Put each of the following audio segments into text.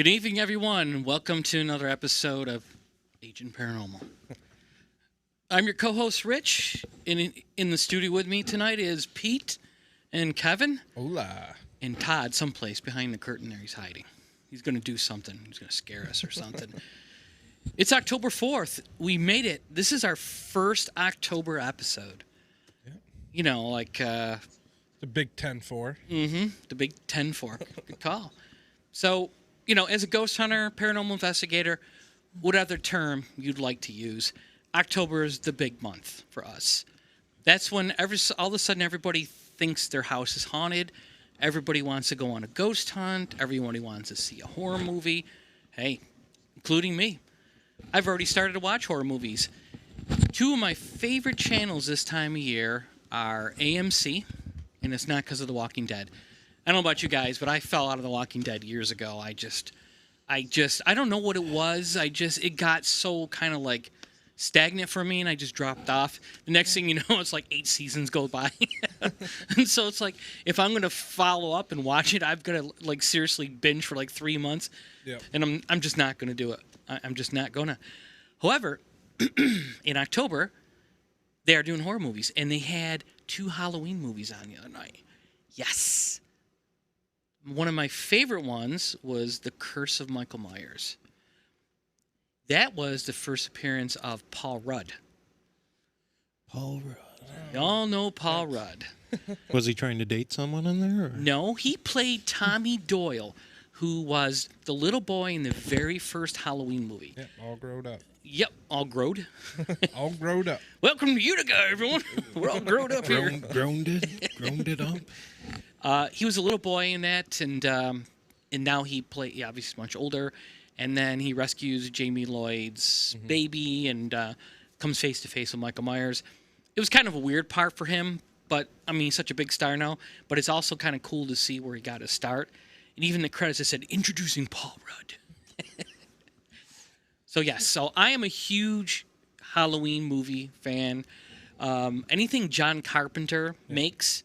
Good evening, everyone. Welcome to another episode of Agent Paranormal. I'm your co-host, Rich. In the studio with me tonight is Pete and Kevin. Hola. And Todd, someplace behind the curtain there. He's hiding. He's going to do something. He's going to scare us or something. It's October 4th. We made it. This is our first October episode. Yeah. You know, like... the Big 10-4. Mm-hmm. The Big 10-4. Good call. So... You know, as a ghost hunter, paranormal investigator, what other term you'd like to use, October is the big month for us. That's when all of a sudden everybody thinks their house is haunted. Everybody wants to go on a ghost hunt. Everybody wants to see a horror movie. Hey, including me. I've already started to watch horror movies. Two of my favorite channels this time of year are AMC, and it's not because of The Walking Dead. I don't know about you guys, but I fell out of The Walking Dead years ago. I don't know what it was. It got so kind of like stagnant for me, and I just dropped off. The next thing you know, it's like 8 seasons go by. And so it's like, if I'm going to follow up and watch it, I've got to like seriously binge for like 3 months. Yep. And I'm just not going to do it. I'm just not going to. However, in October, they are doing horror movies, and they had 2 Halloween movies on the other night. Yes. One of my favorite ones was The Curse of Michael Myers. That was the first appearance of Paul Rudd. Paul Rudd. You all know Paul Rudd. Was he trying to date someone in there? Or? No, he played Tommy Doyle, who was the little boy in the very first Halloween movie. Yep, all growed up. Yep, all growed. All growed up. Welcome to Utica, everyone. We're all growed up here. Groaned it up. He was a little boy in that, and now he obviously much older, and then he rescues Jamie Lloyd's baby and comes face to face with Michael Myers. It was kind of a weird part for him, but I mean, he's such a big star now. But it's also kind of cool to see where he got his start. And even the credits, it said introducing Paul Rudd. So yes, so I am a huge Halloween movie fan. Anything John Carpenter makes.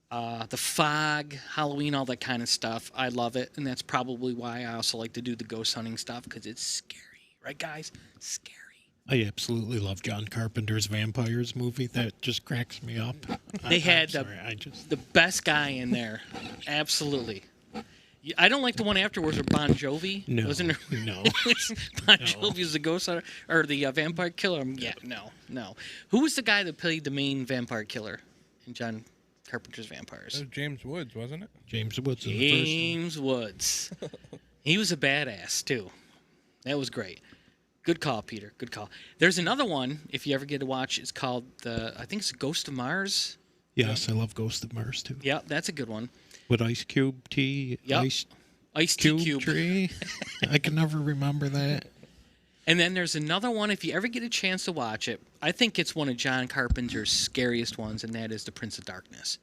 The Fog, Halloween, all that kind of stuff. I love it, and that's probably why I also like to do the ghost hunting stuff, because it's scary. Right, guys? Scary. I absolutely love John Carpenter's Vampires movie. That just cracks me up. They had the best guy in there. Absolutely. I don't like the one afterwards with Bon Jovi. No. Wasn't there? No. Bon Jovi was the ghost hunter, or the vampire killer? Yeah, no. Who was the guy that played the main vampire killer in John Carpenter's Vampires? That was James Woods, wasn't it? James Woods. James Woods. He was a badass too. That was great. Good call, Peter. Good call. There's another one, if you ever get to watch. It's called I think it's Ghost of Mars. Yes, I love Ghost of Mars too. Yeah, that's a good one. With Ice Cube tea. Yep. Ice Tea Cube tree. I can never remember that. And then there's another one, if you ever get a chance to watch it, I think it's one of John Carpenter's scariest ones, and that is The Prince of Darkness.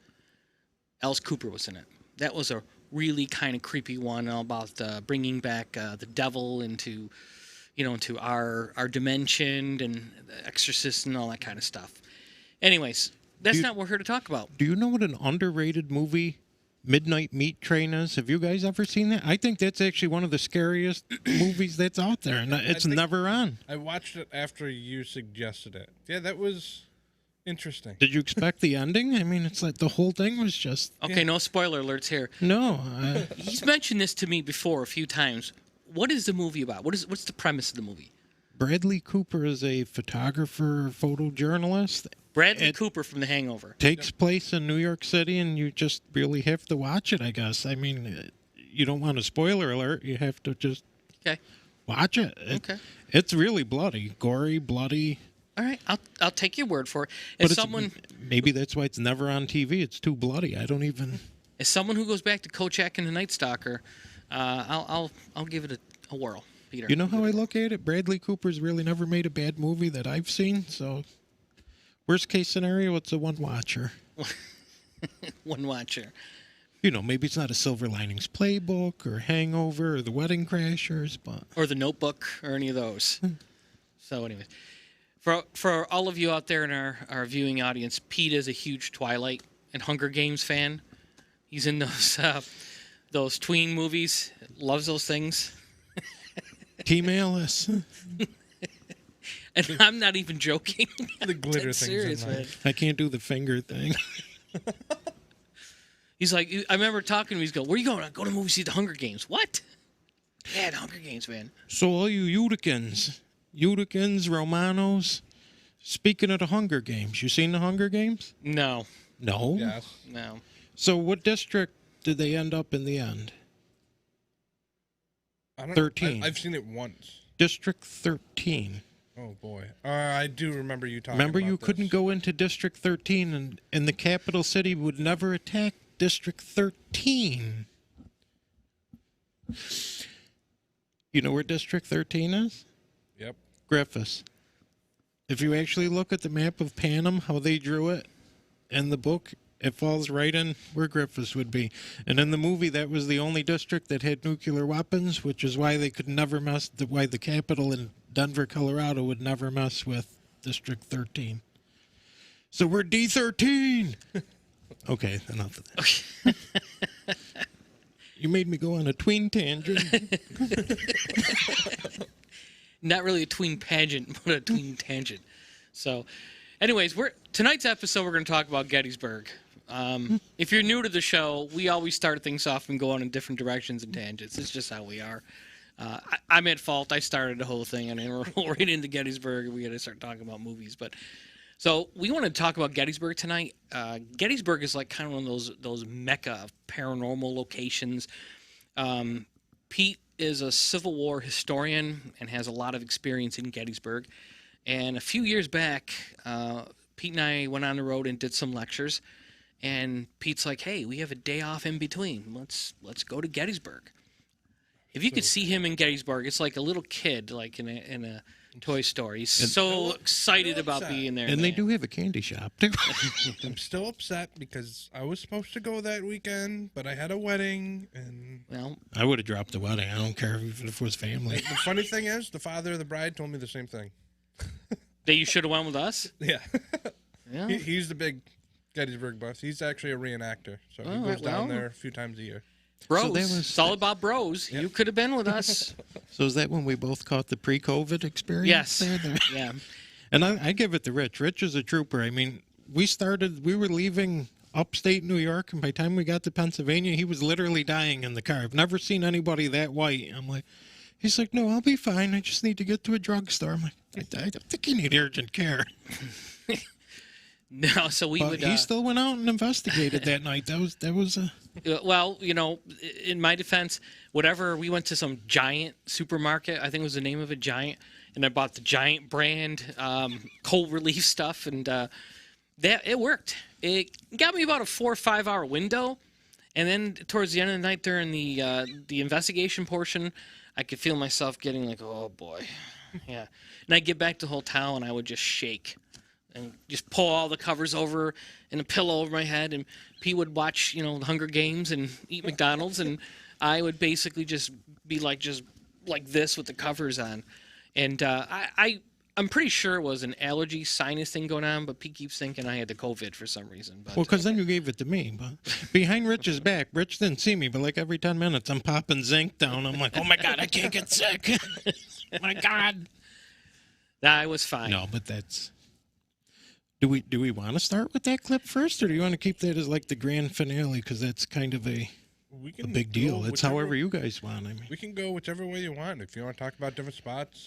Alice Cooper was in it. That was a really kind of creepy one, all about bringing back the devil into our dimension, and the Exorcist and all that kind of stuff. Anyways, that's not what we're here to talk about. Do you know what an underrated movie Midnight Meat Train is? Have you guys ever seen that? I think that's actually one of the scariest movies that's out there, and it's never on. I watched it after you suggested it. Yeah, that was interesting. Did you expect the ending? I mean, it's like the whole thing was just... Okay, no spoiler alerts here. No. He's mentioned this to me before a few times. What is the movie about? What's the premise of the movie? Bradley Cooper is a photographer, photojournalist. Bradley Cooper from The Hangover. Takes place in New York City, and you just really have to watch it, I guess. I mean, you don't want a spoiler alert. You have to just watch it. It's really bloody, gory, bloody. All right, I'll take your word for it. Maybe that's why it's never on TV. It's too bloody. I don't even... As someone who goes back to Kolchak and the Night Stalker, I'll give it a whirl, Peter. You know how I look at it? Bradley Cooper's really never made a bad movie that I've seen, so... Worst case scenario, it's a one-watcher. One watcher. You know, maybe it's not a Silver Linings Playbook or Hangover or The Wedding Crashers, but... Or The Notebook or any of those. So anyways, for all of you out there in our viewing audience, Pete is a huge Twilight and Hunger Games fan. He's in those tween movies. Loves those things. Email us. And I'm not even joking. The glitter Dead things serious, in life. man. I can't do the finger thing. He's like, I remember talking to him. He's going, "Where are you going?" I go to the movie, see the Hunger Games. What? Yeah, the Hunger Games, man. So all you Uticans, Romanos, speaking of the Hunger Games, you seen the Hunger Games? No, No? Yes. no. So what district did they end up in the end? I don't 13. I've seen it once. District 13. Oh boy. I do remember you talking. Remember, about you this. couldn't go into District 13, and the capital city would never attack District 13. You know where District 13 is? Yep. Griffiths. If you actually look at the map of Panem, how they drew it in the book, it falls right in where Griffiths would be. And in the movie, that was the only district that had nuclear weapons, which is why they could never mess, why the capital in Denver, Colorado would never mess with District 13. So we're D13. Okay, enough of that. You made me go on a tween tangent. Not really a tween pageant, but a tween tangent. So, anyways, tonight's episode, we're going to talk about Gettysburg. If you're new to the show, we always start things off and go on in different directions and tangents. It's just how we are. I'm at fault. I started the whole thing, and we're right into Gettysburg, and we got to start talking about movies. But so we want to talk about Gettysburg tonight. Gettysburg is like kind of one of those mecca of paranormal locations. Pete is a Civil War historian and has a lot of experience in Gettysburg. And a few years back, Pete and I went on the road and did some lectures. And Pete's like, "Hey, we have a day off in between. Let's go to Gettysburg." If you could see him in Gettysburg, it's like a little kid, like in a toy store. He's so excited about being there. And they do have a candy shop, too. I'm still upset because I was supposed to go that weekend, but I had a wedding, and Well, I would have dropped the wedding. I don't care if it was family. the funny thing is, the father of the bride told me the same thing. that you should have went with us. Yeah. Yeah. He's the big Gettysburg buff. He's actually a reenactor, so he goes down there a few times a year. Bros. So that was- It's all about bros. Yep. You could have been with us. So is that when we both caught the pre-COVID experience? Yes. There? Yeah. And I give it to Rich. Rich is a trooper. I mean, we were leaving upstate New York, and by the time we got to Pennsylvania, he was literally dying in the car. I've never seen anybody that white. I'm like, he's like, "No, I'll be fine. I just need to get to a drugstore." I'm like, I don't think you need urgent care. No, so we But would. he still went out and investigated that night. That was a... Well, in my defense, we went to some Giant supermarket. I think it was the name of it, Giant, and I bought the Giant brand cold relief stuff, and that it worked. It got me about a 4 or 5 hour window, and then towards the end of the night during the investigation portion, I could feel myself getting like, "Oh boy," yeah. And I'd get back to the hotel, and I would just shake. And just pull all the covers over and a pillow over my head, and Pete would watch, the Hunger Games and eat McDonald's, and I would basically just be like this with the covers on. And I'm pretty sure it was an allergy sinus thing going on, but Pete keeps thinking I had the COVID for some reason. But, Well, because then you gave it to me. But behind Rich's back, Rich didn't see me, but like every 10 minutes, I'm popping zinc down. I'm like, "Oh my God, I can't get sick." My God. I was fine. No, but that's... Do we want to start with that clip first, or do you want to keep that as like the grand finale? Because that's kind of a big deal. It's however you guys want. I mean, We can go whichever way you want. If you want to talk about different spots.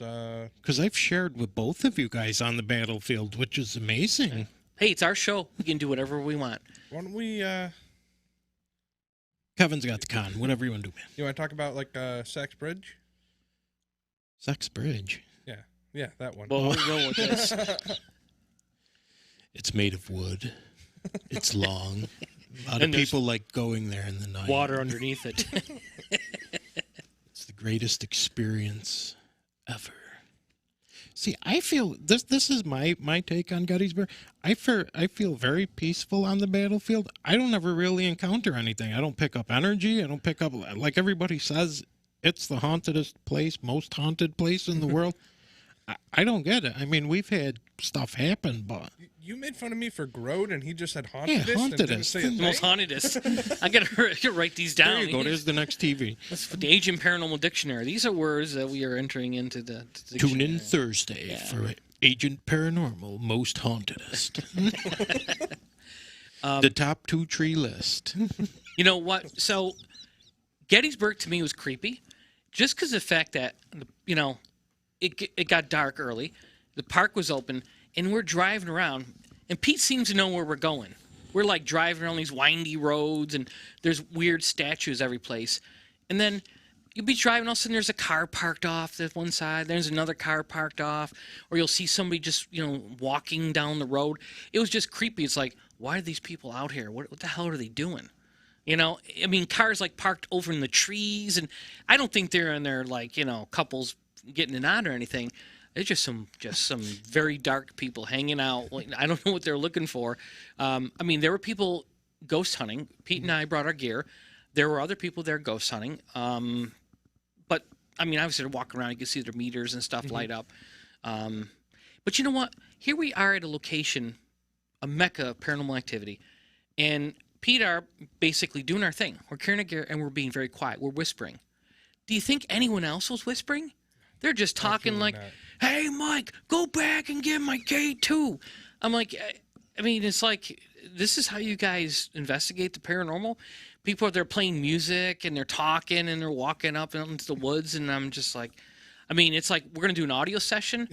because I've shared with both of you guys on the battlefield, which is amazing. Hey, it's our show. We can do whatever we want. Why don't we... Kevin's got the con. Whatever you want to do, man. You want to talk about, like, Sachs Bridge? Sex Bridge. Yeah, that one. Well, we'll go with this. It's made of wood. It's long. A lot And of there's people like going there in the night. Water underneath it. It's the greatest experience ever. See, I feel this is my take on Gettysburg. I feel very peaceful on the battlefield. I don't ever really encounter anything. I don't pick up energy. I don't pick up, like everybody says, it's the hauntedest place, most haunted place in the world. I don't get it. I mean, we've had stuff happen, but You made fun of me for Groat, and he just said hauntedest. Yeah, and didn't hauntedest. say a The thing? most hauntedest. I gotta write these down. there you go. There's the next TV. That's the Agent Paranormal Dictionary. These are words that we are entering into the Tune dictionary. in Thursday for Agent Paranormal Most Hauntedest. The top 2 tree list. You know what? So Gettysburg to me was creepy, just because of the fact that it got dark early, the park was open, and we're driving around, and Pete seems to know where we're going. We're like driving around these windy roads, and there's weird statues every place, and then you'll be driving, all of a sudden there's a car parked off to one side, there's another car parked off, or you'll see somebody just walking down the road. It was just creepy. It's like, why are these people out here? What the hell are they doing? I mean, cars like parked over in the trees, and I don't think they're in there like, couples getting it on or anything. It's just some very dark people hanging out. I don't know what they're looking for. I mean, there were people ghost hunting. Pete and I brought our gear. There were other people there ghost hunting. But I mean, obviously they're walking around. You can see their meters and stuff light up. But you know what? Here we are at a location, a mecca of paranormal activity, and Pete are basically doing our thing. We're carrying our gear and we're being very quiet. We're whispering. Do you think anyone else was whispering? They're just talking Absolutely like, not. "Hey, Mike, go back and get my K2." I'm like, I mean, it's like, this is how you guys investigate the paranormal? People are there playing music and they're talking and they're walking up into the woods, and I'm just like, I mean, it's like we're going to do an audio session,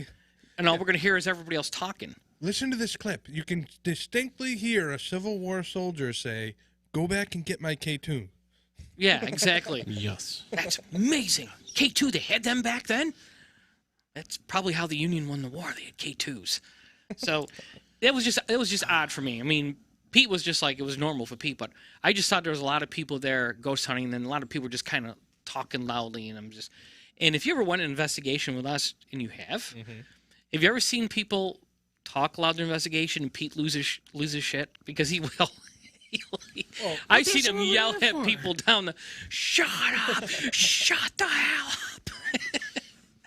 and all we're going to hear is everybody else talking. Listen to this clip. You can distinctly hear a Civil War soldier say, "Go back and get my K2." Yeah, exactly. Yes. That's amazing. K2, they had them back then? That's probably how the Union won the war. They had K2s. So it was just odd for me. I mean, Pete was just like, it was normal for Pete, but I just thought there was a lot of people there ghost hunting, and then a lot of people were just kind of talking loudly, and and if you ever went an investigation with us, and you have you ever seen people talk loud in an investigation and Pete loses shit? Because he will. I've seen him yell at people down the, "Shut up! Shut the hell up!"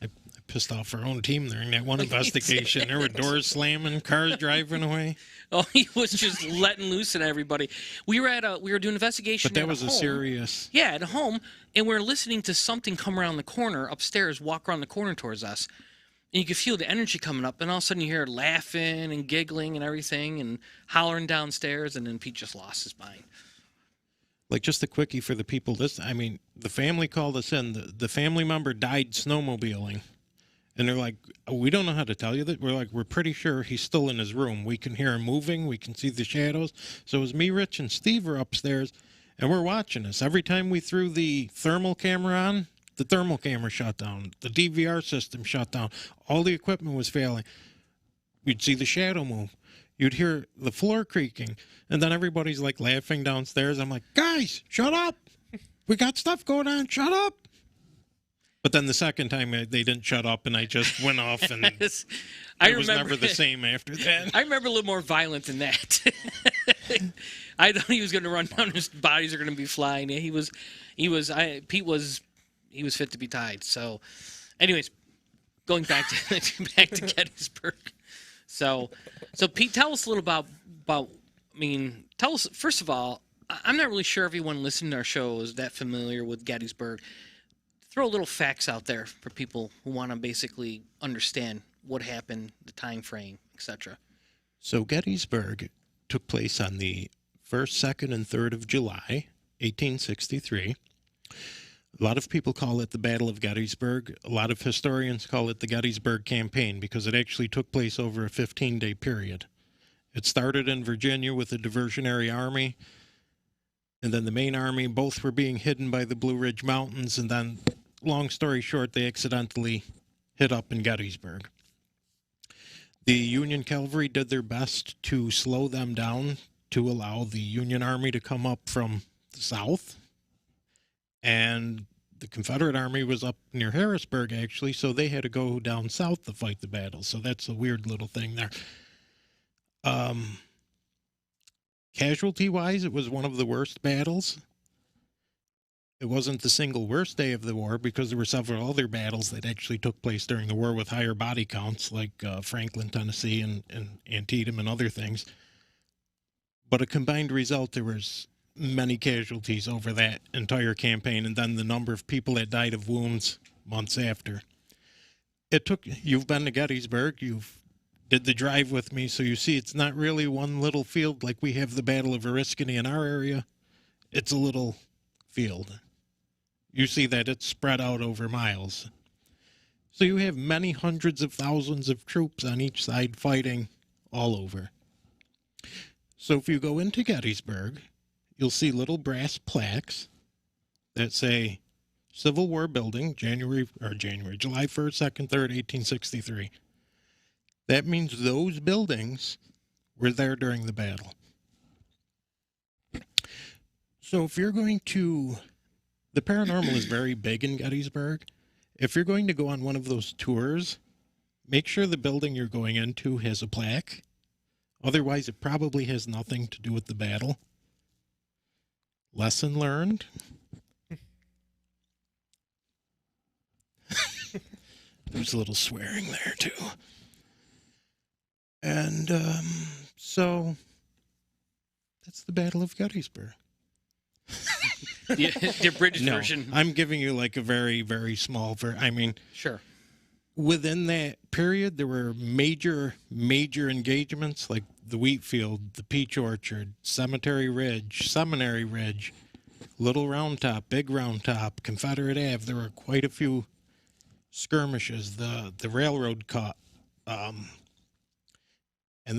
I pissed off our own team during that one investigation. There were doors slamming, cars driving away. Oh, he was just letting loose at everybody. We were doing an investigation. But that at was a home. serious. Yeah, at home, and we were listening to something come around the corner upstairs, walk around the corner towards us. And you could feel the energy coming up, and all of a sudden you hear laughing and giggling and everything and hollering downstairs, and then Pete just lost his mind. Like, just a quickie for the people. I mean, the family called us in. The family member died snowmobiling. And they're like, "We don't know how to tell you that." We're like, "We're pretty sure he's still in his room. We can hear him moving. We can see the shadows." So it was me, Rich, and Steve are upstairs, and we're watching this. Every time we threw the thermal camera on, the thermal camera shut down. The DVR system shut down. All the equipment was failing. You'd see the shadow move. You'd hear the floor creaking. And then everybody's like laughing downstairs. I'm like, "Guys, shut up. We got stuff going on. Shut up." But then the second time they didn't shut up, and I just went off, and it was never the same after that. I remember a little more violent than that. I thought he was going to run down, his bodies are going to be flying. Pete was fit to be tied. So, anyways, going back to Gettysburg. So Pete, tell us a little about. I mean, tell us first of all. I'm not really sure everyone listening to our show is that familiar with Gettysburg. Throw a little facts out there for people who want to basically understand what happened, the time frame, etc. So Gettysburg took place on the 1st, 2nd, and 3rd of July, 1863. A lot of people call it the Battle of Gettysburg. A lot of historians call it the Gettysburg Campaign because it actually took place over a 15-day period. It started in Virginia with a diversionary army, and then the main army. Both were being hidden by the Blue Ridge Mountains, and then, long story short, they accidentally hit up in Gettysburg. The Union cavalry did their best to slow them down to allow the Union army to come up from the south, and the Confederate army was up near Harrisburg, actually, so they had to go down south to fight the battle. So that's a weird little thing there. Casualty-wise, it was one of the worst battles. it wasn't the single worst day of the war because there were several other battles that actually took place during the war with higher body counts, like Franklin, Tennessee, and Antietam and other things. But a combined result, there was many casualties over that entire campaign, and then the number of people that died of wounds months after. You've been to Gettysburg, you've did the drive with me, so you see it's not really one little field like we have the Battle of Oriskany in our area. It's a little field. You see that it's spread out over miles. So you have many hundreds of thousands of troops on each side fighting all over. So if you go into Gettysburg, you'll see little brass plaques that say Civil War Building, July 1st, 2nd, 3rd, 1863. That means those buildings were there during the battle. So if you're going to, the paranormal is very big in Gettysburg. If you're going to go on one of those tours, make sure the building you're going into has a plaque. Otherwise, it probably has nothing to do with the battle. Lesson learned. There's a little swearing there, too. And so that's the Battle of Gettysburg. The British version. I'm giving you like a very, very small Sure. Within that period, there were major engagements like the wheat field, the peach orchard, Cemetery Ridge, Seminary Ridge, Little Round Top, Big Round Top, Confederate Ave. There were quite a few skirmishes. The railroad cut, and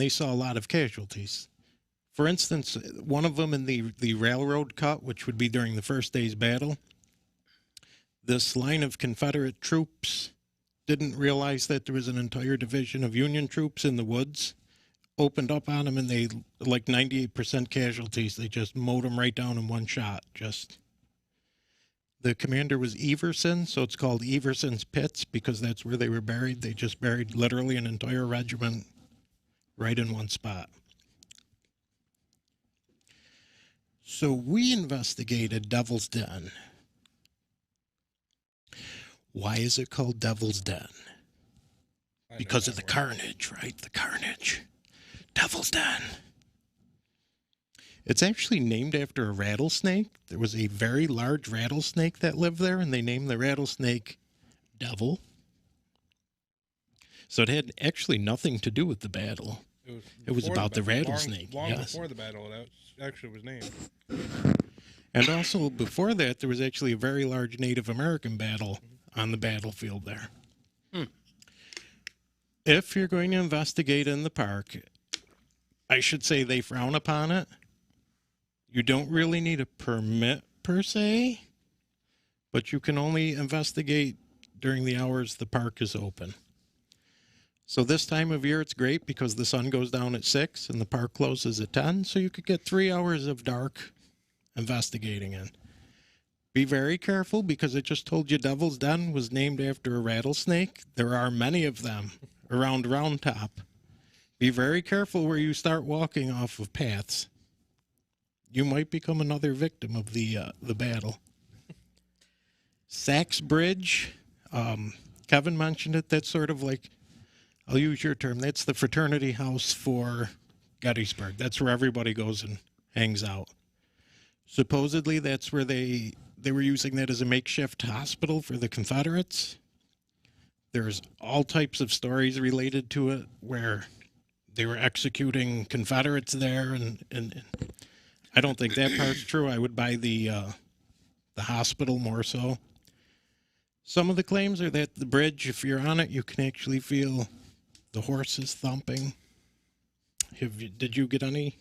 they saw a lot of casualties. For instance, one of them in the railroad cut, which would be during the first day's battle, this line of Confederate troops didn't realize that there was an entire division of Union troops in the woods, opened up on them, and they, like 98% casualties, they just mowed them right down in one shot. The commander was Everson, so it's called Everson's Pits because that's where they were buried. They just buried literally an entire regiment right in one spot. So we investigated Devil's Den. Why is it called Devil's Den? Because of the carnage, right? The carnage. Devil's Den. It's actually named after a rattlesnake. There was a very large rattlesnake that lived there, and they named the rattlesnake Devil. So it had actually nothing to do with the battle. It was about the rattlesnake. Long before the battle, that actually was named. And also before that, there was actually a very large Native American battle on the battlefield there. If you're going to investigate in the park, I should say they frown upon it. You don't really need a permit per se, but you can only investigate during the hours the park is open. So this time of year, it's great because the sun goes down at 6 and the park closes at 10. So you could get 3 hours of dark investigating in. Be very careful because I just told you Devil's Den was named after a rattlesnake. There are many of them around Round Top. Be very careful where you start walking off of paths. You might become another victim of the battle. Sachs Bridge, Kevin mentioned it. That's sort of like, I'll use your term, that's the fraternity house for Gettysburg. That's where everybody goes and hangs out. Supposedly that's where they were using that as a makeshift hospital for the Confederates. There's all types of stories related to it where they were executing Confederates there, and I don't think that part's true. I would buy the hospital more so. Some of the claims are that the bridge, if you're on it, you can actually feel the horses thumping. Did you get any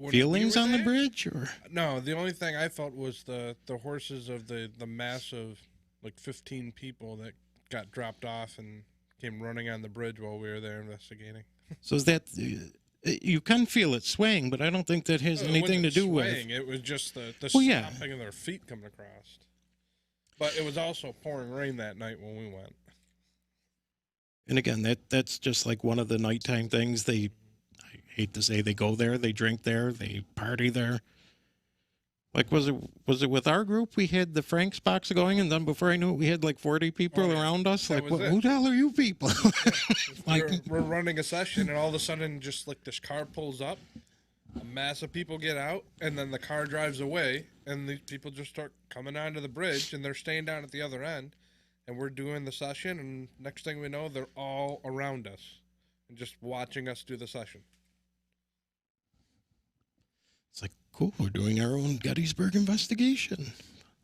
feelings on the bridge? Or no, the only thing I felt was the horses of the massive, like 15 people that got dropped off and came running on the bridge while we were there investigating. So is that, you can feel it swaying, but I don't think that has anything to do swaying. with... It was just the stomping of their feet coming across. But it was also pouring rain that night when we went. And again, that's just like one of the nighttime things. I hate to say, they go there, they drink there, they party there. Like, was it with our group? We had the Frank's box going, and then before I knew it, we had like 40 people around us. That Like, was it. who the hell are you people? Like, we're running a session, and all of a sudden, just like this car pulls up, a mass of people get out, and then the car drives away, and these people just start coming onto the bridge, and they're staying down at the other end, and we're doing the session, and next thing we know, they're all around us and just watching us do the session. it's like, cool, we're doing our own Gettysburg investigation.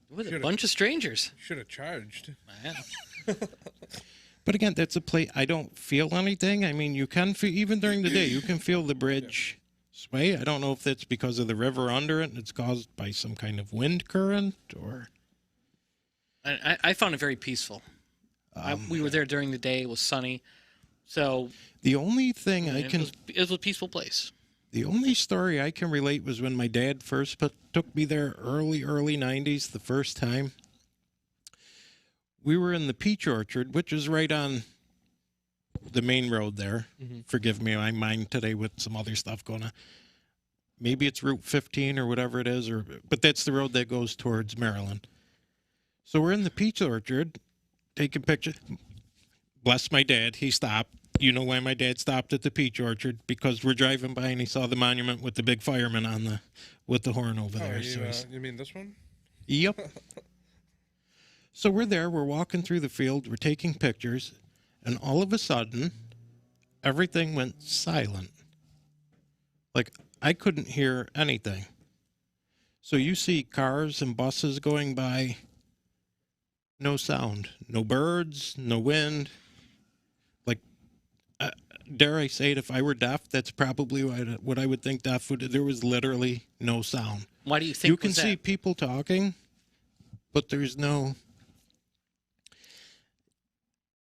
With a bunch of strangers. Should have charged. Man. But again, that's a place I don't feel anything. I mean, you can feel, even during the day, you can feel the bridge sway. I don't know if that's because of the river under it and it's caused by some kind of wind current or. I found it very peaceful. We were there during the day. It was sunny. So the only thing it was a peaceful place. The only story I can relate was when my dad first took me there early 90s, the first time. We were in the peach orchard, which is right on the main road there. Mm-hmm. Forgive me, my mind today with some other stuff going on. Maybe it's Route 15 or whatever it is, but that's the road that goes towards Maryland. So we're in the peach orchard, taking pictures. Bless my dad, he stopped. You know why my dad stopped at the peach orchard? Because we're driving by and he saw the monument with the big fireman with the horn over there. You mean this one? Yep. So we're there, we're walking through the field, we're taking pictures, and all of a sudden, everything went silent. Like, I couldn't hear anything. So you see cars and buses going by, no sound, no birds, no wind. Like, dare I say it, if I were deaf, that's probably what I would think deaf would. There was literally no sound. Why do you think you can see people talking, but there's no.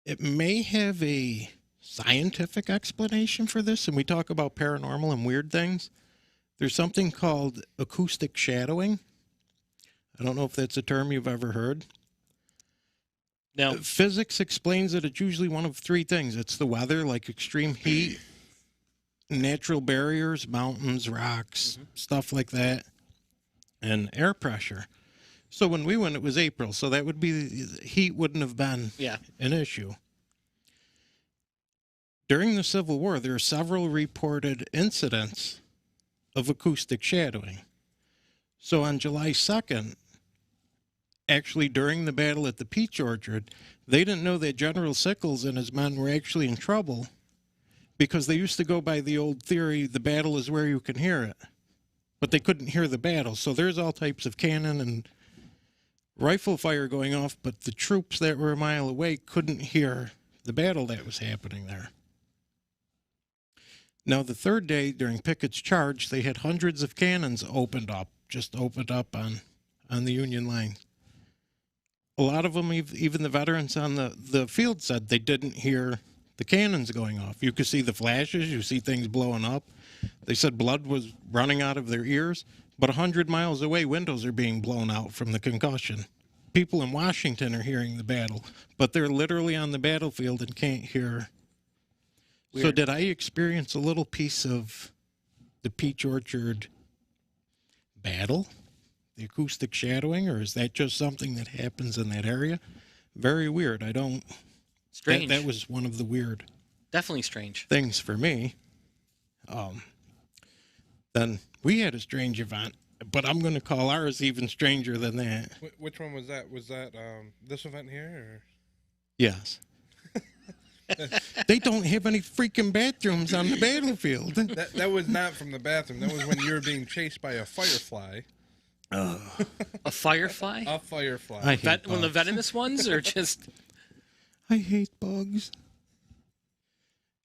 It may have a scientific explanation for this, and we talk about paranormal and weird things. There's something called acoustic shadowing. I don't know if that's a term you've ever heard. No. Physics explains that it's usually one of three things. It's the weather, like extreme heat, natural barriers, mountains, rocks, stuff like that, and air pressure. So when we went, it was April, so that would be, heat wouldn't have been an issue. During the Civil War, there are several reported incidents of acoustic shadowing. So on July 2nd, actually during the battle at the Peach Orchard, they didn't know that General Sickles and his men were actually in trouble because they used to go by the old theory, the battle is where you can hear it. But they couldn't hear the battle. So there's all types of cannon and rifle fire going off, but the troops that were a mile away couldn't hear the battle that was happening there. Now, the third day during Pickett's charge, they had hundreds of cannons opened up on the Union line. A lot of them, even the veterans on the field, said they didn't hear the cannons going off. You could see the flashes, you see things blowing up. They said blood was running out of their ears, but 100 miles away, windows are being blown out from the concussion. People in Washington are hearing the battle, but they're literally on the battlefield and can't hear. Weird. So did I experience a little piece of the Peach Orchard battle, the acoustic shadowing, or is that just something that happens in that area? Very weird. I don't. Strange. That was one of the weird. Definitely strange things for me. Then we had a strange event, but I'm going to call ours even stranger than that. Which one was that? Was that this event here? Or? Yes. They don't have any freaking bathrooms on the battlefield. That was not from the bathroom. That was when you were being chased by a firefly. A firefly? A firefly. I hate bugs. One of the venomous ones, or just? I hate bugs.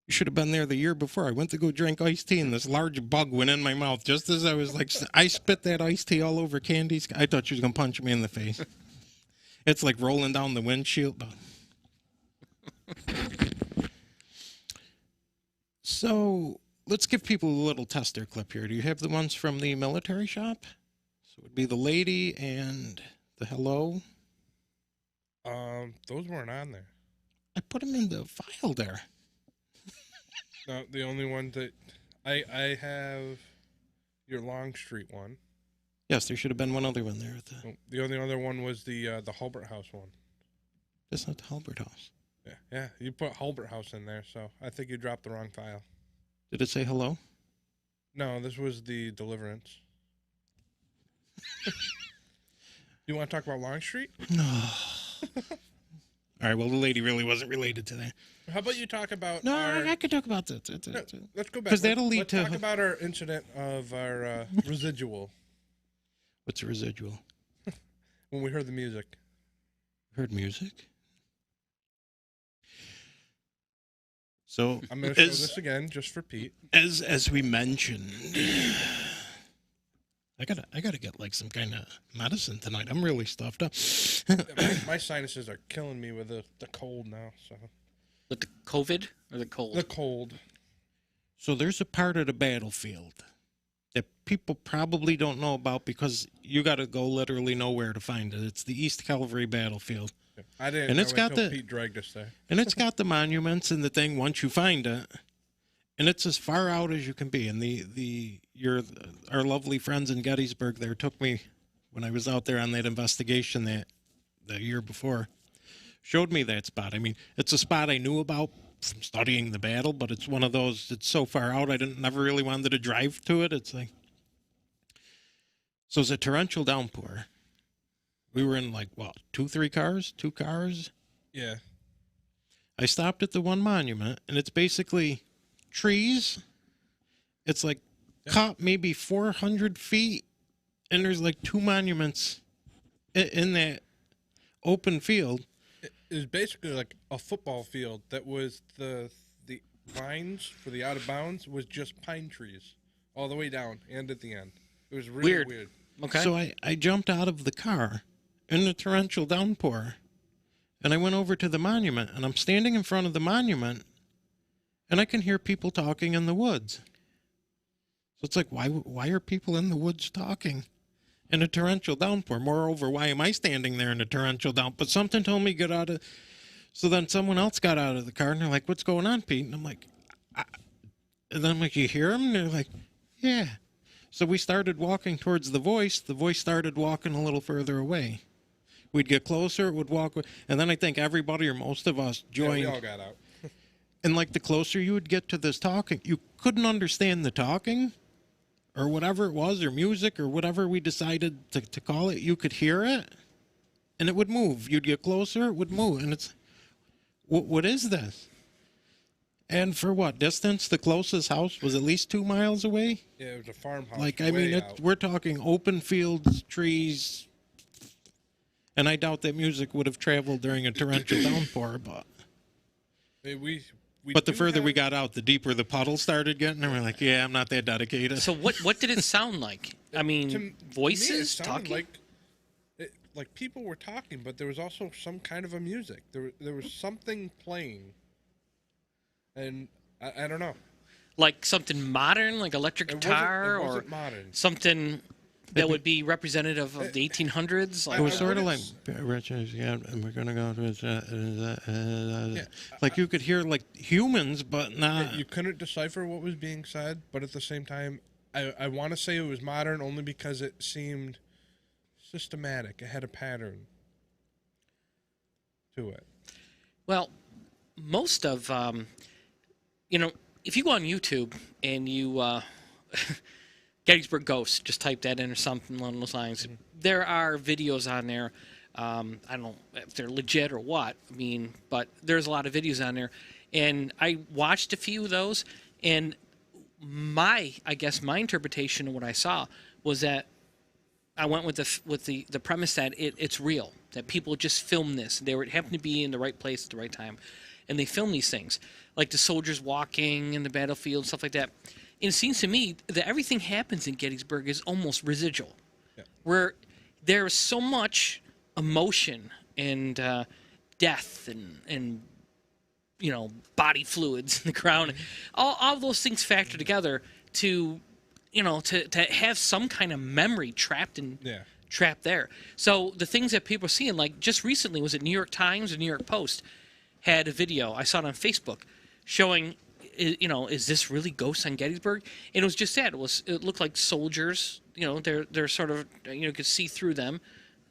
You should have been there the year before. I went to go drink iced tea, and this large bug went in my mouth just as I was like, I spit that iced tea all over Candy's. I thought she was going to punch me in the face. It's like rolling down the windshield. So let's give people a little tester clip here. Do you have the ones from the military shop? So it would be the lady and the hello. Those weren't on there. I put them in the file there. No, the only one that I have your Long Street one. Yes, there should have been one other one there. The only other one was the Hulbert House one. That's not the Hulbert House. Yeah. You put Hulbert House in there, so I think you dropped the wrong file. Did it say hello? No, this was the Deliverance. You want to talk about Longstreet? No. All right, well, the lady really wasn't related to that. How about you talk about No, I could talk about that. No, let's go back. Because that'll lead to... Let's talk about our incident of our residual. What's a residual? When we heard the music. Heard music? So I'm going to show this again just for Pete. As we mentioned, I gotta get like some kind of medicine tonight. I'm really stuffed up. my sinuses are killing me with the cold now. So with the COVID or the cold? The cold. So there's a part of the battlefield that people probably don't know about because you got to go literally nowhere to find it. It's the East Cavalry Battlefield. I didn't. And it's got the Pete dragged us there. And it's got the monuments and the thing once you find it, and it's as far out as you can be. And our lovely friends in Gettysburg there took me when I was out there on that investigation the year before, showed me that spot. I mean, it's a spot I knew about from studying the battle, but it's one of those that's so far out I never really wanted to drive to it. It's like, so it's a torrential downpour. We were in like, what, 2 cars? Yeah. I stopped at the one monument, and it's basically trees. It's like cut maybe 400 feet, and there's like 2 monuments in that open field. It was basically like a football field that was the vines for the out of bounds was just pine trees all the way down and at the end. It was really weird. Okay. So I jumped out of the car in the torrential downpour, and I went over to the monument, and I'm standing in front of the monument, and I can hear people talking in the woods. So it's like, why are people in the woods talking in a torrential downpour? Moreover, why am I standing there in a torrential downpour? But something told me get out of... So then someone else got out of the car, and they're like, what's going on, Pete? And I'm like, and then I'm like, you hear them? And they're like, yeah. So we started walking towards the voice. The voice started walking a little further away. We'd get closer, it would walk, and then I think everybody or most of us joined. Yeah, we all got out. And like the closer you would get to this talking, you couldn't understand the talking or whatever it was, or music or whatever we decided to call it. You could hear it, and it would move. You'd get closer, it would move, and it's, what is this? And for what distance? The closest house was at least 2 miles away. Yeah, it was a farmhouse. Like, I mean, we're talking open fields, trees. And I doubt that music would have traveled during a torrential downpour, but... But the further we got out, the deeper the puddle started getting, and we're like, yeah, I'm not that dedicated. So what did it sound like? I mean, voices talking? Like people were talking, but there was also some kind of a music. There was something playing. And I don't know. Like something modern, like electric guitar? It wasn't modern. Something... that would be representative of the 1800s. Like, it was sort of like, yeah, and we're gonna go to like you could hear like humans, but not. You couldn't decipher what was being said, but at the same time, I want to say it was modern only because it seemed systematic. It had a pattern to it. Well, most of if you go on YouTube and you. Gettysburg Ghosts, just type that in or something along those lines. Mm-hmm. There are videos on there. I don't know if they're legit or what. I mean, but there's a lot of videos on there. And I watched a few of those, and my interpretation of what I saw was that I went with the premise that it's real, that people just film this. They happened to be in the right place at the right time, and they film these things, like the soldiers walking in the battlefield, stuff like that. And it seems to me that everything happens in Gettysburg is almost residual, where there is so much emotion and death and body fluids in the ground. All those things factor together to have some kind of memory trapped there. So the things that people are seeing, like just recently, was it New York Times or New York Post had a video, I saw it on Facebook, showing, is this really ghosts on Gettysburg? And it was just that. It looked like soldiers they're sort of, you could see through them,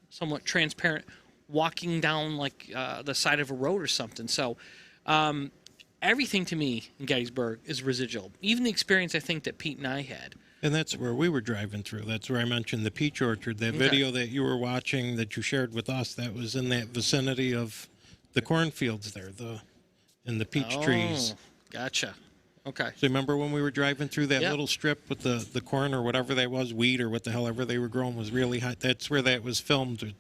somewhat transparent, walking down like the side of a road or something. So everything to me in Gettysburg is residual. Even the experience I think that Pete and I had. And that's where we were driving through. That's where I mentioned the peach orchard. That video that you were watching that you shared with us, that was in that vicinity of the cornfields there, and the peach trees. Gotcha. Okay. So remember when we were driving through that little strip with the corn or whatever that was, wheat or what the hell ever they were growing was really high. That's where that was filmed.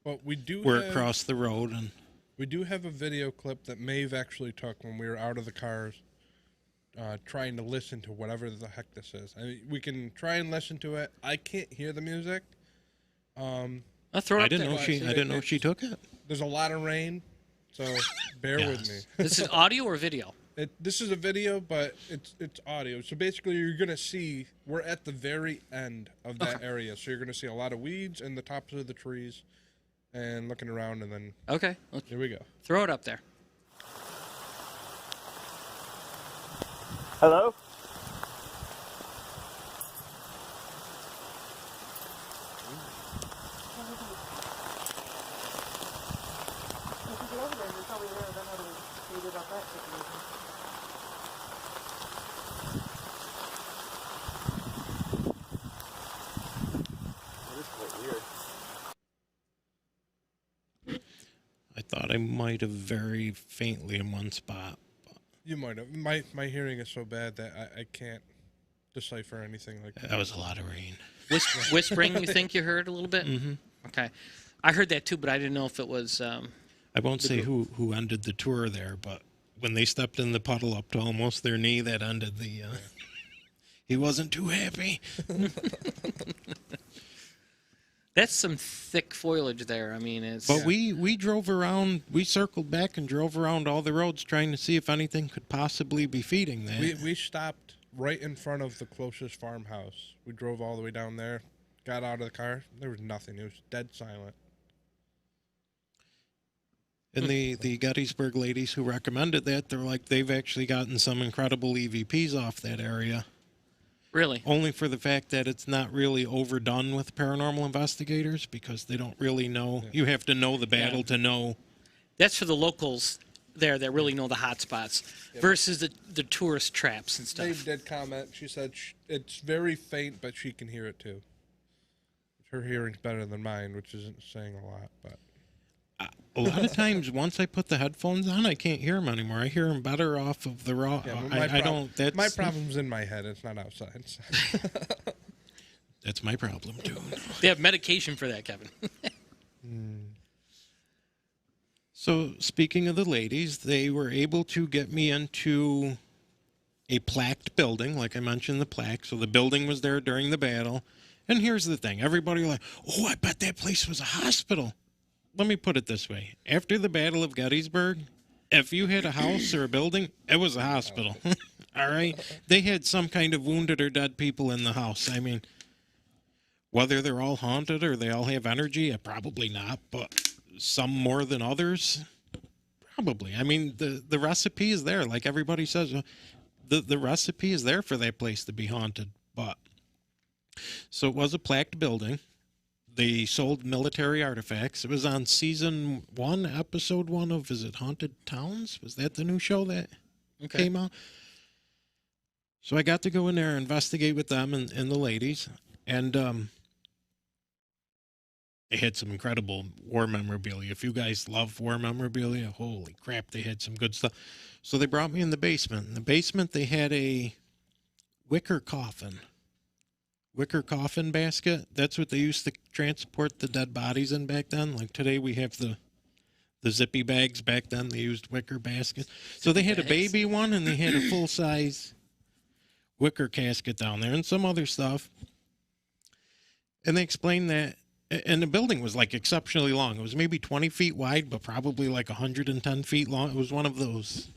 Well, where it crossed the road. And we do have a video clip that Maeve actually took when we were out of the cars. Trying to listen to whatever the heck this is. I mean, we can try and listen to it. I can't hear the music. I'll throw it I up didn't there. know I didn't know she took it. There's a lot of rain, so bear with me. This is audio or video? This is a video, but it's audio. So basically, you're gonna see we're at the very end of that area. So you're gonna see a lot of weeds and the tops of the trees, and looking around, and then here we go. Throw it up there. Hello? I thought I might have very faintly in one spot. You might have. My hearing is so bad that I can't decipher anything like that. That was a lot of rain. Whispering, you think you heard a little bit? Mm-hmm. Okay. I heard that too, but I didn't know if it was... I won't say who ended the tour there, but when they stepped in the puddle up to almost their knee, that ended the... He wasn't too happy. That's some thick foliage there. I mean, it's... But we drove around, we circled back and drove around all the roads trying to see if anything could possibly be feeding that. We stopped right in front of the closest farmhouse. We drove all the way down there, got out of the car. There was nothing. It was dead silent. And the Gettysburg ladies who recommended that, they're like, they've actually gotten some incredible EVPs off that area. Really? Only for the fact that it's not really overdone with paranormal investigators because they don't really know. Yeah. You have to know the battle to know. That's for the locals there that really know the hot spots versus the tourist traps and stuff. Dave did comment. She said it's very faint, but she can hear it too. Her hearing's better than mine, which isn't saying a lot, but... A lot of times, once I put the headphones on, I can't hear them anymore. I hear them better off of the raw. Yeah, I don't. That's my problem's in my head. It's not outside. That's my problem too. They have medication for that, Kevin. So, speaking of the ladies, they were able to get me into a plaqued building, like I mentioned, the plaque. So the building was there during the battle. And here's the thing: everybody like, oh, I bet that place was a hospital. Let me put it this way. After the Battle of Gettysburg, if you had a house or a building, it was a hospital. All right? They had some kind of wounded or dead people in the house. I mean, whether they're all haunted or they all have energy, probably not, but some more than others, probably. I mean, the recipe is there. Like everybody says, the recipe is there for that place to be haunted. But so it was a plaqued building. They sold military artifacts. It was on season 1, episode 1 of, is it Haunted Towns? Was that the new show that came out? So I got to go in there and investigate with them and the ladies. And they had some incredible war memorabilia. If you guys love war memorabilia, holy crap, they had some good stuff. So they brought me in the basement. In the basement, they had a wicker coffin basket. That's what they used to transport the dead bodies in back then. Like today we have the zippy bags. Back then they used wicker baskets. So they had a baby one and they had a full-size wicker casket down there and some other stuff. And they explained that, and the building was like exceptionally long. It was maybe 20 feet wide, but probably like 110 feet long. It was one of those.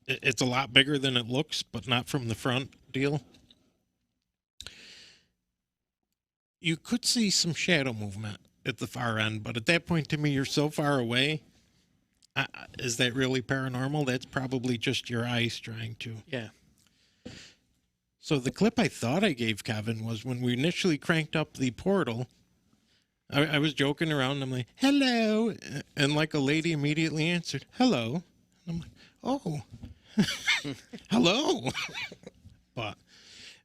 It's a lot bigger than it looks, but not from the front deal. You could see some shadow movement at the far end, but at that point to me, you're so far away. Is that really paranormal? That's probably just your eyes trying to. Yeah. So the clip I thought I gave Kevin was when we initially cranked up the portal. I was joking around. I'm like, hello. And like a lady immediately answered, hello. And I'm like, oh, hello.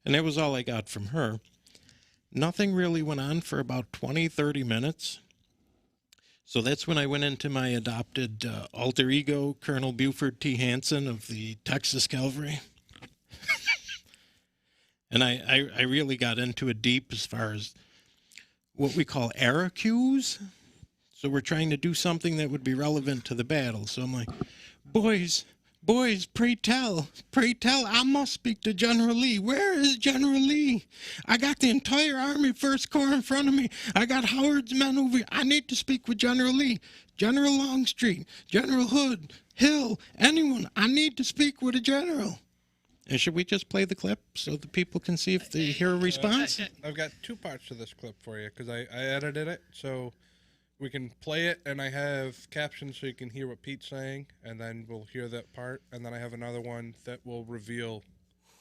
And that was all I got from her. Nothing really went on for about 20, 30 minutes. So that's when I went into my adopted alter ego, Colonel Buford T. Hansen of the Texas Cavalry. And I really got into it deep as far as what we call era cues. So we're trying to do something that would be relevant to the battle. So I'm like, boys, pray tell, I must speak to General Lee. Where is General Lee? I got the entire Army First Corps in front of me. I got Howard's men over here. I need to speak with General Lee, General Longstreet, General Hood, Hill, anyone. I need to speak with a general. And should we just play the clip so the people can see if they hear a response? I've got two parts to this clip for you because I edited it so we can play it, and I have captions so you can hear what Pete's saying, and then we'll hear that part, and then I have another one that will reveal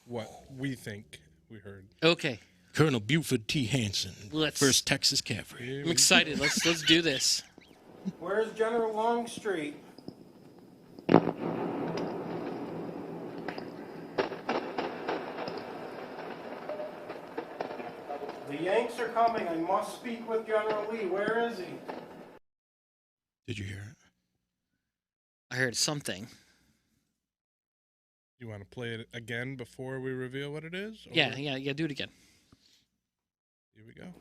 what we think we heard. Okay. Colonel Buford T. Hansen, First Texas Cavalry. I'm excited. Let's do this. Where's General Longstreet? The Yanks are coming. I must speak with General Lee. Where is he? Did you hear it? I heard something. You want to play it again before we reveal what it is? Yeah, do it again. Here we go.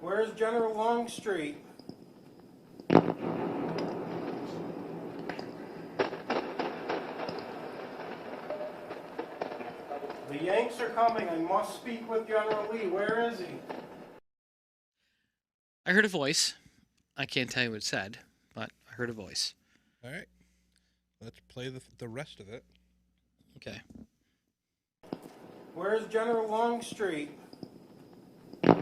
Where's General Longstreet? The Yanks are coming. I must speak with General Lee. Where is he? I heard a voice. I can't tell you what it said, but I heard a voice. All right. Let's play the rest of it. Okay. Where's General Longstreet? The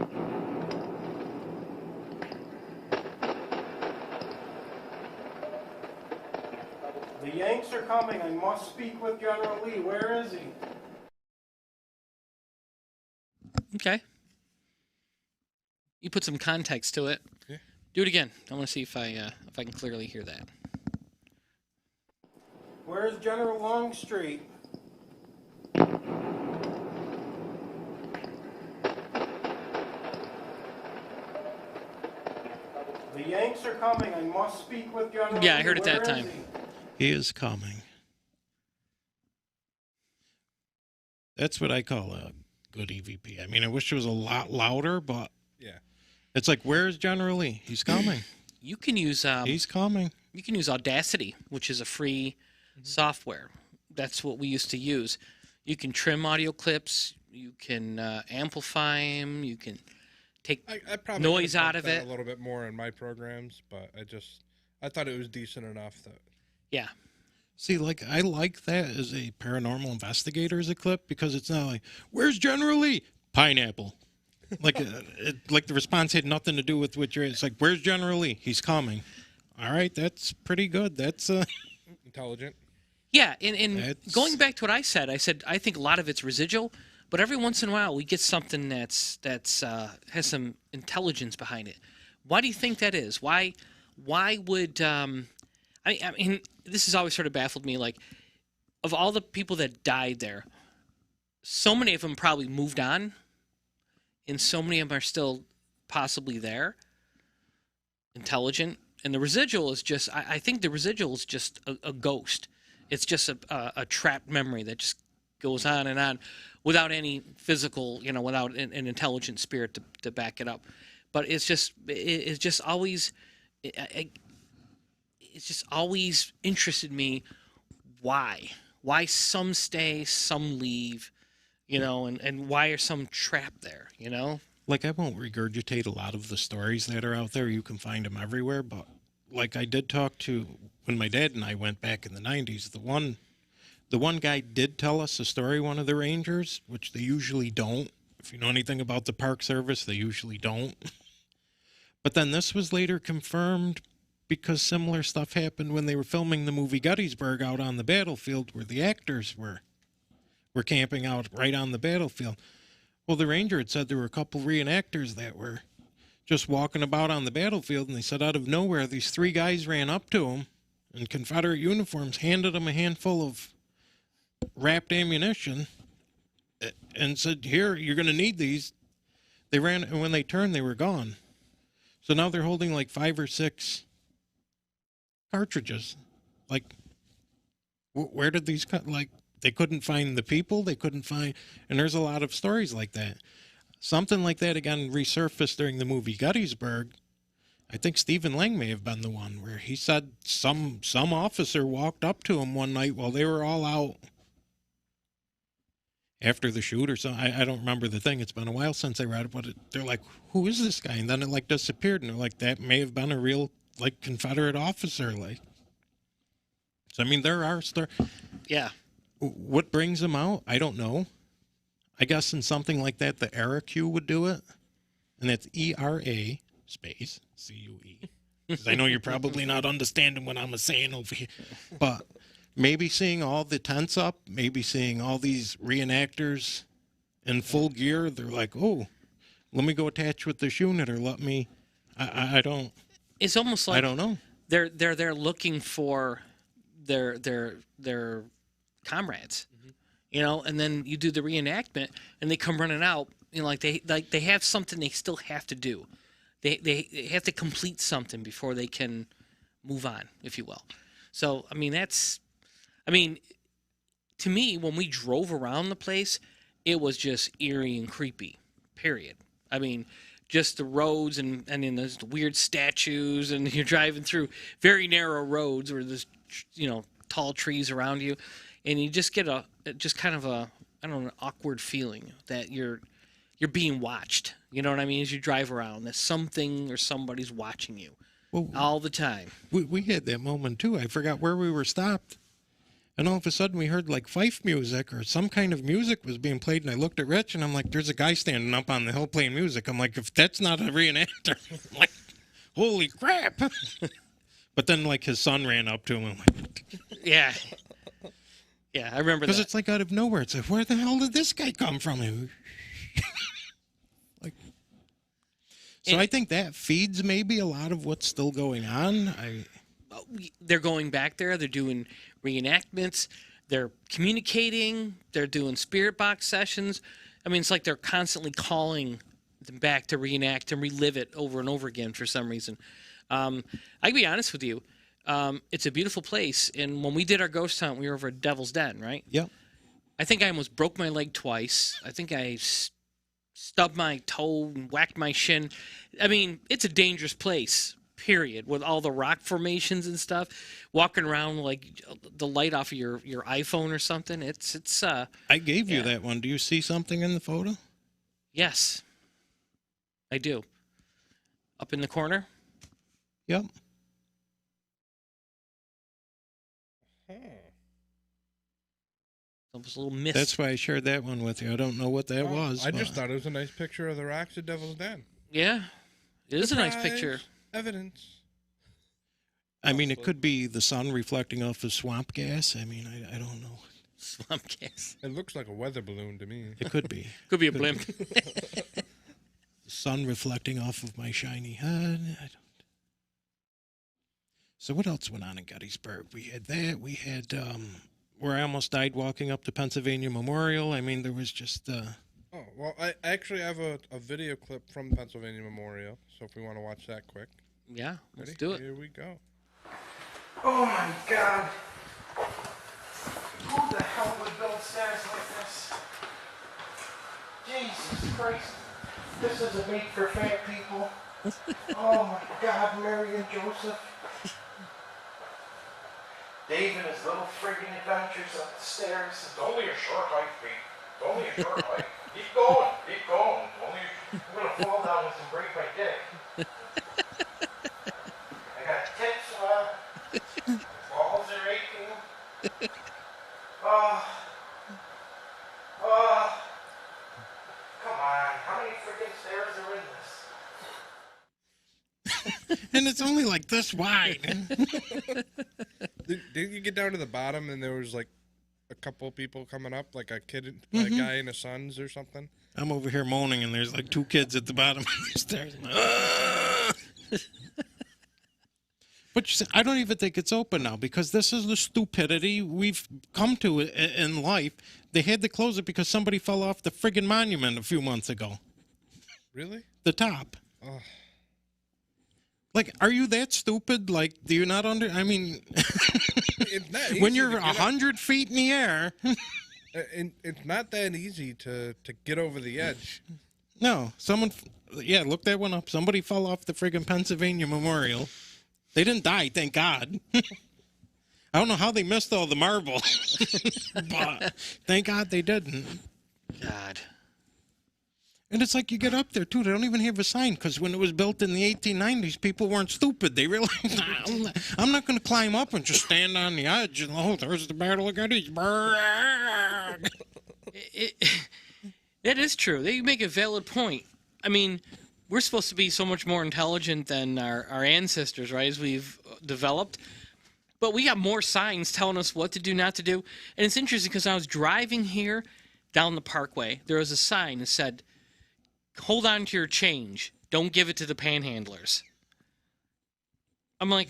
Yanks are coming. I must speak with General Lee. Where is he? Okay. You put some context to it. Yeah. Do it again. I want to see if I can clearly hear that. Where's General Longstreet? The Yanks are coming. I must speak with General Lee. Yeah, I heard it that time. He is coming. That's what I call a good EVP. I mean, I wish it was a lot louder, but yeah, it's like, where's General Lee? He's coming. You can use he's coming. You can use Audacity, which is a free software. That's what we used to use. You can trim audio clips. You can amplify them. You can take I probably noise out of that it a little bit more in my programs, but I thought it was decent enough that. Yeah. See, like, I like that as a paranormal investigator as a clip because it's not like, where's General Lee? Pineapple. Like, like the response had nothing to do with what you're. It's like, where's General Lee? He's coming. All right, that's pretty good. That's intelligent. Yeah, and going back to what I said I think a lot of it's residual, but every once in a while we get something that's has some intelligence behind it. Why do you think that is? Why would I mean, this has always sort of baffled me. Like, of all the people that died there, so many of them probably moved on, and so many of them are still possibly there, intelligent. And the residual is just, I think the residual is just a ghost. It's just a trapped memory that just goes on without any physical, without an intelligent spirit to back it up. But it's just always, it's just always interested me why some stay, some leave, and why are some trapped there, Like, I won't regurgitate a lot of the stories that are out there. You can find them everywhere. But, like, I did talk to, when my dad and I went back in the 90s, the one guy did tell us a story, one of the Rangers, which they usually don't. If you know anything about the Park Service, they usually don't. But then this was later confirmed because similar stuff happened when they were filming the movie Gettysburg out on the battlefield where the actors were were camping out right on the battlefield. Well, the ranger had said there were a couple reenactors that were just walking about on the battlefield, and they said out of nowhere, these 3 guys ran up to him in Confederate uniforms, handed him a handful of wrapped ammunition, and said, "Here, you're going to need these." They ran, and when they turned, they were gone. So now they're holding like 5 or 6 cartridges. Like, where did these come? Like, they couldn't find the people. They couldn't find, and there's a lot of stories like that. Something like that again resurfaced during the movie Gettysburg. I think Stephen Lang may have been the one where he said some officer walked up to him one night while they were all out after the shoot or something. I don't remember the thing. It's been a while since I read it, but they're like, "Who is this guy?" And then it like disappeared, and they're like, "That may have been a real like Confederate officer." Like, so I mean, there are Yeah. What brings them out? I don't know. I guess in something like that, the ERA Q would do it, and that's ERA space CUE. Because I know you're probably not understanding what I'm saying over here, but maybe seeing all the tents up, maybe seeing all these reenactors in full gear, they're like, "Oh, let me go attach with this unit," or let me. I don't. It's almost like I don't know. They're looking for their comrades, you know, and then you do the reenactment, and they come running out. You know, like they have something they still have to do. They have to complete something before they can move on, if you will. So I mean to me, when we drove around the place, it was just eerie and creepy. Period. I mean, just the roads and then there's weird statues, and you're driving through very narrow roads where there's tall trees around you, and you just get kind of a an awkward feeling that you're being watched. You know what I mean? As you drive around, that something or somebody's watching you all the time. We had that moment too. I forgot where we were stopped. And all of a sudden we heard like fife music or some kind of music was being played. And I looked at Rich and I'm like, "There's a guy standing up on the hill playing music." I'm like, "If that's not a reenactor," I'm like, holy crap. But then like his son ran up to him. I'm like, yeah. Yeah, I remember that. Because it's like out of nowhere. It's like, where the hell did this guy come from? I think that feeds maybe a lot of what's still going on. They're going back there. They're doing reenactments. They're communicating. They're doing spirit box sessions. I mean, it's like they're constantly calling them back to reenact and relive it over and over again for some reason. I can be honest with you. It's a beautiful place. And when we did our ghost hunt, we were over at Devil's Den, right? Yep. I think I almost broke my leg twice. I think I stubbed my toe and whacked my shin. I mean, it's a dangerous place, period, with all the rock formations and stuff. Walking around like the light off of your iPhone or something. It's I gave you that one. Do you see something in the photo? Yes, I do. Up in the corner? Yep. It was a little mist. That's why I shared that one with you. I don't know what that was. I just thought it was a nice picture of the rocks at Devil's Den. Yeah, it is a nice picture. Evidence. I mean, it could be the sun reflecting off of swamp gas. I mean, I don't know. Swamp gas. It looks like a weather balloon to me. It could be. Could be a blimp. The sun reflecting off of my shiny head. I don't. So what else went on in Gettysburg? We had that. We had where I almost died walking up to Pennsylvania Memorial. I mean, there was just... Oh, well, I actually have a video clip from Pennsylvania Memorial, so if we want to watch that quick. Yeah, let's do it. Here we go. Oh my God. Who the hell would build stairs like this? Jesus Christ. This isn't made for fat people. Oh my God, Mary and Joseph. Dave and his little friggin' adventures up the stairs. It's only a short hike, Pete. It's only a short hike. Keep going, keep going. I'm gonna fall down this and break my dick. I got tits, balls are aching. Come on, how many friggin' stairs are in this? And it's only like this wide. Didn't you get down to the bottom and there was like a couple people coming up, like a kid, a guy and his sons or something. I'm over here moaning, and there's like 2 kids at the bottom of the stairs. But you see, I don't even think it's open now because this is the stupidity we've come to in life. They had to close it because somebody fell off the friggin' monument a few months ago. Really? The top. Like, are you that stupid? Like, do you not I mean, it's not easy when you're to get 100 feet in the air. And it's not that easy to get over the edge. No, look that one up. Somebody fell off the friggin' Pennsylvania Memorial. They didn't die, thank God. I don't know how they missed all the marble. But thank God they didn't. God. And it's like you get up there, too. They don't even have a sign because when it was built in the 1890s, people weren't stupid. They realized, I'm not going to climb up and just stand on the edge. And, there's the Battle of Gettysburg. It is true. They make a valid point. I mean, we're supposed to be so much more intelligent than our ancestors, right, as we've developed. But we got more signs telling us what to do, not to do. And it's interesting because I was driving here down the parkway. There was a sign that said, hold on to your change. Don't give it to the panhandlers. I'm like,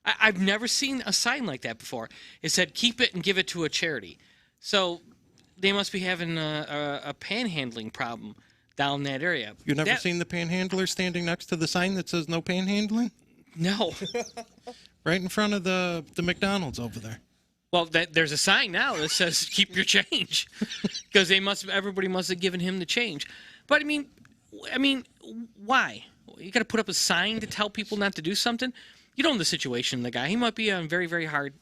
I've never seen a sign like that before. It said, keep it and give it to a charity. So they must be having a panhandling problem down that area. You've never seen the panhandler standing next to the sign that says no panhandling? No. Right in front of the McDonald's over there. Well, there's a sign now that says keep your change, because everybody must have given him the change. But I mean, why? You got to put up a sign to tell people not to do something. You don't know the situation of the guy. He might be on very, very hard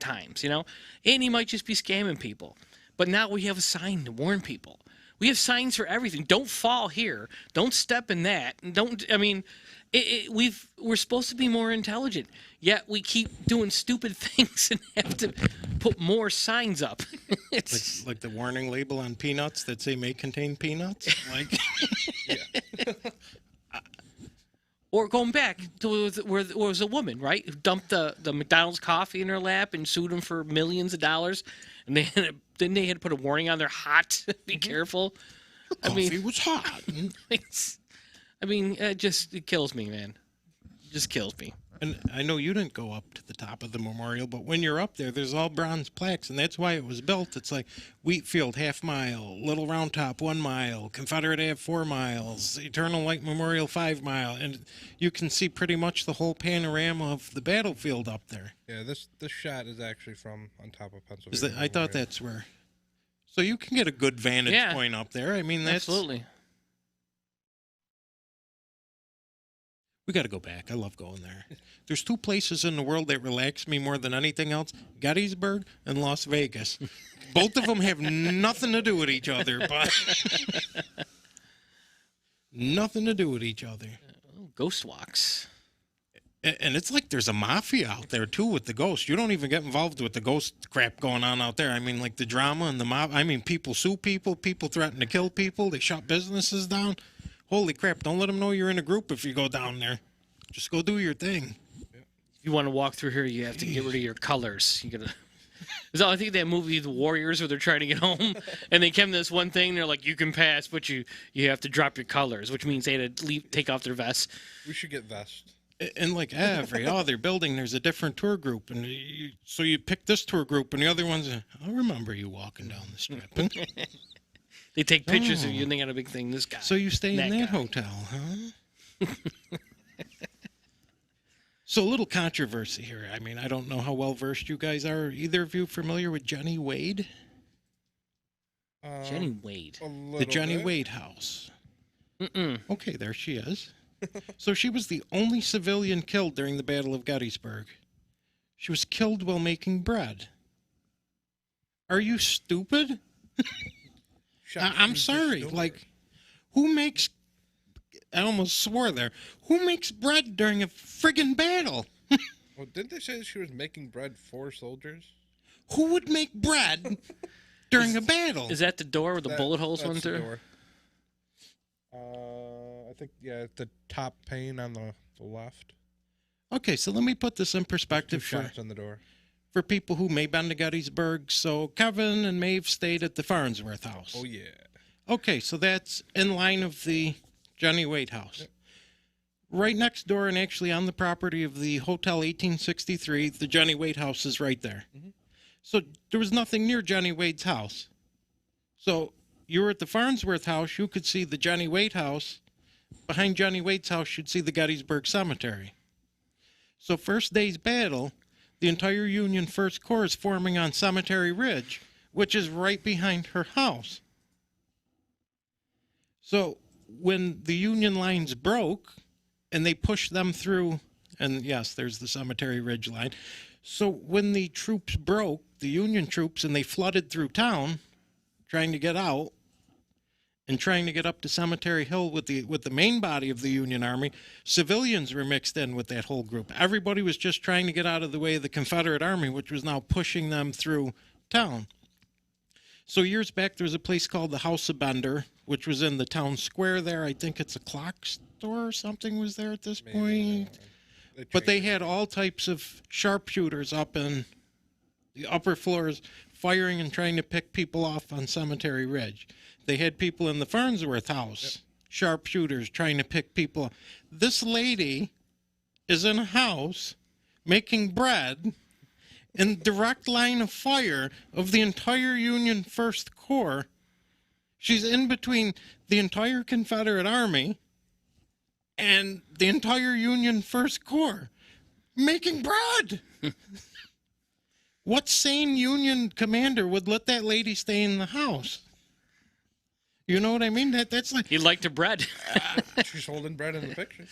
times, and he might just be scamming people. But now we have a sign to warn people. We have signs for everything. Don't fall here. Don't step in that. Don't. I mean, we're supposed to be more intelligent, yet we keep doing stupid things and have to put more signs up. It's like the warning label on peanuts that say may contain peanuts. Like, or going back to where there was a woman, right, who dumped the McDonald's coffee in her lap and sued him for millions of dollars, and then they had to put a warning on there: hot. Be careful. Coffee was hot. It kills me, man. It just kills me. And I know you didn't go up to the top of the memorial, but when you're up there, there's all bronze plaques, and that's why it was built. It's like Wheatfield, 1/2 mile, Little Round Top, 1 mile, Confederate Ave, 4 miles, Eternal Light Memorial, 5 mile, and you can see pretty much the whole panorama of the battlefield up there. Yeah, this shot is actually from on top of Pennsylvania. I thought that's where. So you can get a good vantage point up there. I mean, that's absolutely. We got to go back. I love going there. There's 2 places in the world that relax me more than anything else: Gettysburg and Las Vegas. Both of them have nothing to do with each other, but nothing to do with each other. Ghost walks. And it's like there's a mafia out there, too, with the ghosts. You don't even get involved with the ghost crap going on out there. I mean, like the drama and the mob. I mean, people sue people. People threaten to kill people. They shut businesses down. Holy crap, don't let them know you're in a group if you go down there. Just go do your thing. If you want to walk through here, you have to get rid of your colors. You gotta. So I think that movie, The Warriors, where they're trying to get home, and they came to this one thing, they're like, you can pass, but you have to drop your colors, which means they had to take off their vests. We should get vests. And like every other building, there's a different tour group. And so you pick this tour group, and the other ones, I'll remember you walking down the strip. They take pictures of you, and they got a big thing. This guy. So you stay in that hotel, huh? So a little controversy here. I mean, I don't know how well versed you guys are. Either of you familiar with Jenny Wade? Jenny Wade. The Jenny Wade house. Okay, there she is. So she was the only civilian killed during the Battle of Gettysburg. She was killed while making bread. Are you stupid? I'm sorry. Like, who makes... I almost swore there. Who makes bread during a friggin' battle? Well, didn't they say she was making bread for soldiers? Who would make bread during a battle? Is that the door where the bullet holes went through? Door. I think, the top pane on the left. Okay, so let me put this in perspective Two shots on the door. for people who may been to Gettysburg. So Kevin and Maeve stayed at the Farnsworth house. Oh, yeah. Okay, so that's in line of the Jenny Wade house. Yep. Right next door and actually on the property of the Hotel 1863, the Jenny Wade house is right there. Mm-hmm. So there was nothing near Jenny Wade's house. So you were at the Farnsworth house, you could see the Jenny Wade house. Behind Jenny Wade's house, you'd see the Gettysburg Cemetery. So first day's battle, the entire Union First Corps is forming on Cemetery Ridge, which is right behind her house. So when the Union lines broke and they pushed them through, and yes, there's the Cemetery Ridge line. So when the troops broke, the Union troops, and they flooded through town trying to get out and trying to get up to Cemetery Hill with the main body of the Union Army, civilians were mixed in with that whole group. Everybody was just trying to get out of the way of the Confederate Army, which was now pushing them through town. So years back, there was a place called the House of Bender, which was in the town square there. I think it's a clock store or something was there at this point. But they had all types of sharpshooters up in the upper floors firing and trying to pick people off on Cemetery Ridge. They had people in the Farnsworth house, sharpshooters trying to pick people up. This lady is in a house making bread in direct line of fire of the entire Union First Corps. She's in between the entire Confederate Army and the entire Union First Corps making bread. What sane Union commander would let that lady stay in the house? You know what I mean? That's like... He liked to bread. She's holding bread in the picture.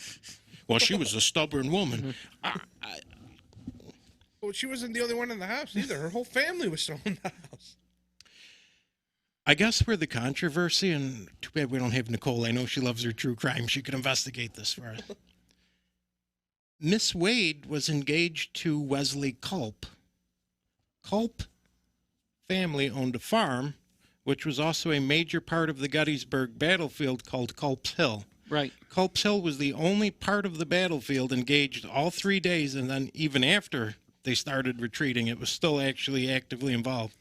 Well, she was a stubborn woman. Well, she wasn't the only one in the house either. Her whole family was still in the house. I guess where the controversy, and too bad we don't have Nicole. I know she loves her true crime. She could investigate this for us. Miss Wade was engaged to Wesley Culp. Culp family owned a farm, which was also a major part of the Gettysburg battlefield called Culp's Hill. Right. Culp's Hill was the only part of the battlefield engaged all 3 days, and then even after they started retreating, it was still actually actively involved.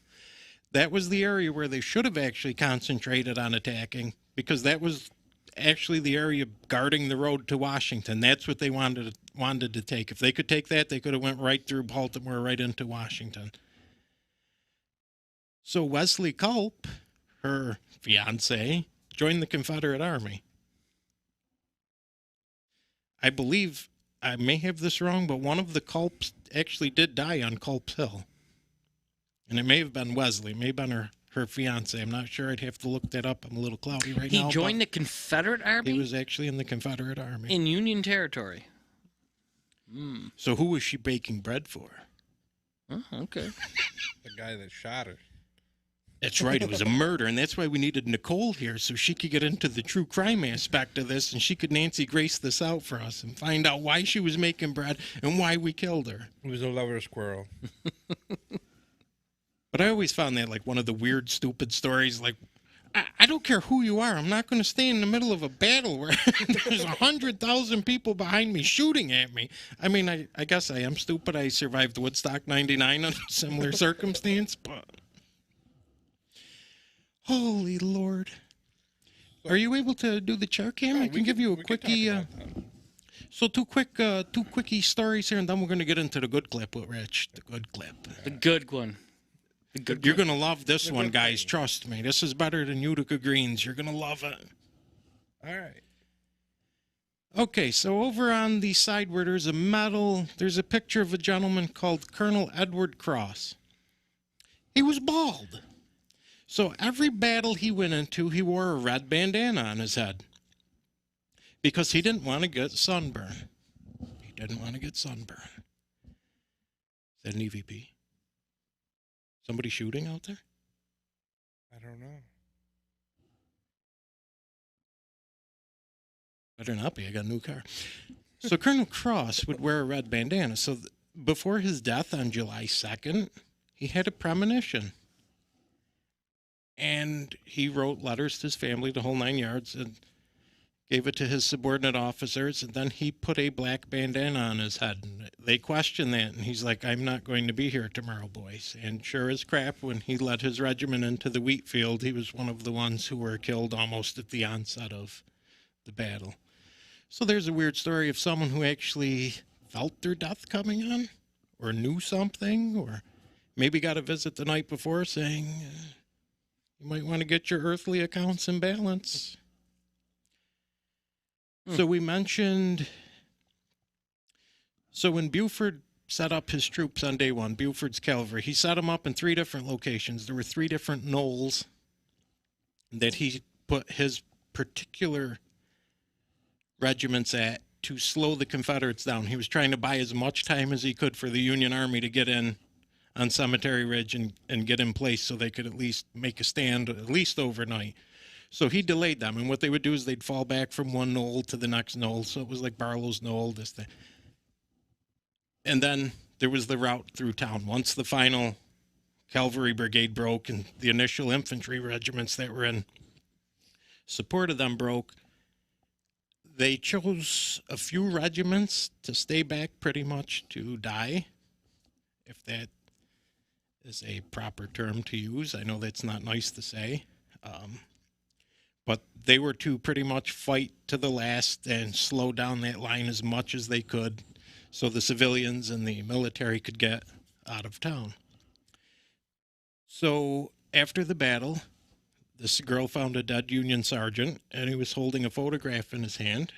That was the area where they should have actually concentrated on attacking, because that was actually the area guarding the road to Washington. That's what they wanted to take. If they could take that, they could have went right through Baltimore, right into Washington. So Wesley Culp, her fiancé, joined the Confederate Army. I believe, I may have this wrong, but one of the Culps actually did die on Culp's Hill. And it may have been Wesley. It may have been her fiancé. I'm not sure. I'd have to look that up. I'm a little cloudy right now. He joined the Confederate Army? He was actually in the Confederate Army. In Union territory. So who was she baking bread for? Oh, okay. The guy that shot her. That's right. It was a murder, and that's why we needed Nicole here, so she could get into the true crime aspect of this, and she could Nancy Grace this out for us and find out why she was making bread and why we killed her. It was a lover squirrel. But I always found that like one of the weird, stupid stories. Like, I don't care who you are. I'm not going to stay in the middle of a battle where there's 100,000 people behind me shooting at me. I mean, I guess I am stupid. I survived Woodstock 99 under a similar circumstance, but... Holy Lord. Are you able to do the chair cam? I can give you a quickie. So two quickie stories here, and then we're going to get into the good clip with Rich. The good clip. The good one. The good You're going to love this one, guys. Trust me. This is better than Utica Greens. You're going to love it. All right. Okay, so over on the side where there's a medal, there's a picture of a gentleman called Colonel Edward Cross. He was bald. So every battle he went into, he wore a red bandana on his head because he didn't want to get sunburn. He didn't want to get sunburn. Is that an EVP? Somebody shooting out there? I don't know. Better not be. I got a new car. So Colonel Cross would wear a red bandana. So before his death on July 2nd, he had a premonition. And he wrote letters to his family, the whole 9 yards, and gave it to his subordinate officers, and then he put a black bandana on his head. And they questioned that, and he's like, I'm not going to be here tomorrow, boys. And sure as crap, when he led his regiment into the wheat field, he was one of the ones who were killed almost at the onset of the battle. So there's a weird story of someone who actually felt their death coming on, or knew something, or maybe got a visit the night before saying, you might want to get your earthly accounts in balance. So we mentioned, so when Buford set up his troops on day one, Buford's cavalry, he set them up in 3 different locations. There were 3 different knolls that he put his particular regiments at to slow the Confederates down. He was trying to buy as much time as he could for the Union Army to get in on Cemetery Ridge and get in place so they could at least make a stand, at least overnight. So he delayed them, and what they would do is they'd fall back from one knoll to the next knoll. So it was like Barlow's Knoll, this thing. And then there was the route through town. Once the final cavalry brigade broke and the initial infantry regiments that were in support of them broke, they chose a few regiments to stay back pretty much to die, if that is a proper term to use. I know that's not nice to say. But they were to pretty much fight to the last and slow down that line as much as they could so the civilians and the military could get out of town. So after the battle, this girl found a dead Union sergeant, and he was holding a photograph in his hand.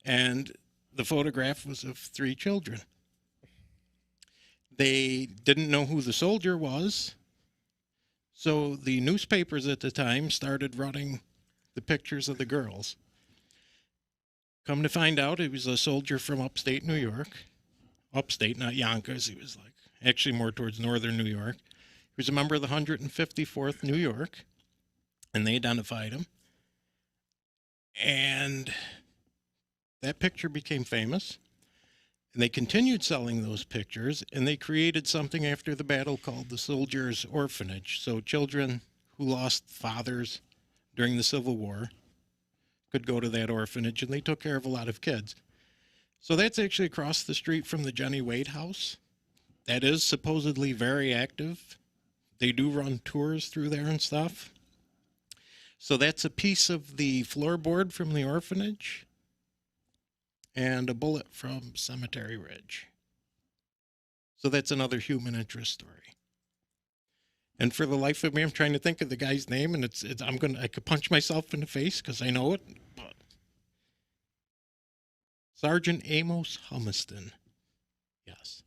And the photograph was of 3 children. They didn't know who the soldier was. So the newspapers at the time started running the pictures of the girls. Come to find out, he was a soldier from upstate New York. Upstate, not Yonkers. He was like actually more towards northern New York. He was a member of the 154th New York, and they identified him. And that picture became famous. And they continued selling those pictures, and they created something after the battle called the Soldiers' Orphanage. So children who lost fathers during the Civil War could go to that orphanage, and they took care of a lot of kids. So that's actually across the street from the Jenny Wade house. That is supposedly very active. They do run tours through there and stuff. So that's a piece of the floorboard from the orphanage and a bullet from Cemetery Ridge. So that's another human interest story. And for the life of me, I'm trying to think of the guy's name, and I could punch myself in the face because I know it. But Sergeant Amos Humiston. Yes.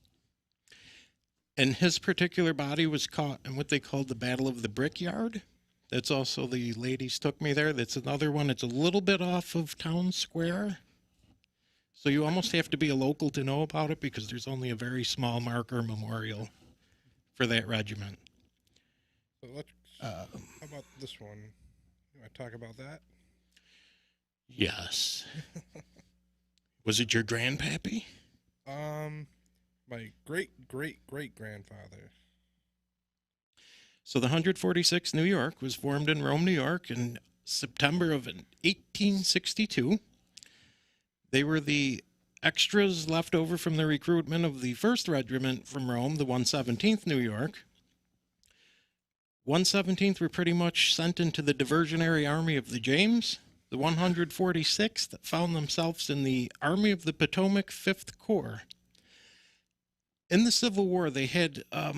And his particular body was caught in what they called the Battle of the Brickyard. That's also the ladies took me there. That's another one. It's a little bit off of Town Square. So you almost have to be a local to know about it because there's only a very small marker memorial for that regiment. So let's, how about this one? You want to talk about that? Yes. Was it your grandpappy? My great-great-great-grandfather. So the 146th New York was formed in Rome, New York in September of 1862. They were the extras left over from the recruitment of the 1st Regiment from Rome, the 117th New York. 117th were pretty much sent into the diversionary army of the James. The 146th found themselves in the Army of the Potomac 5th Corps. In the Civil War, they had a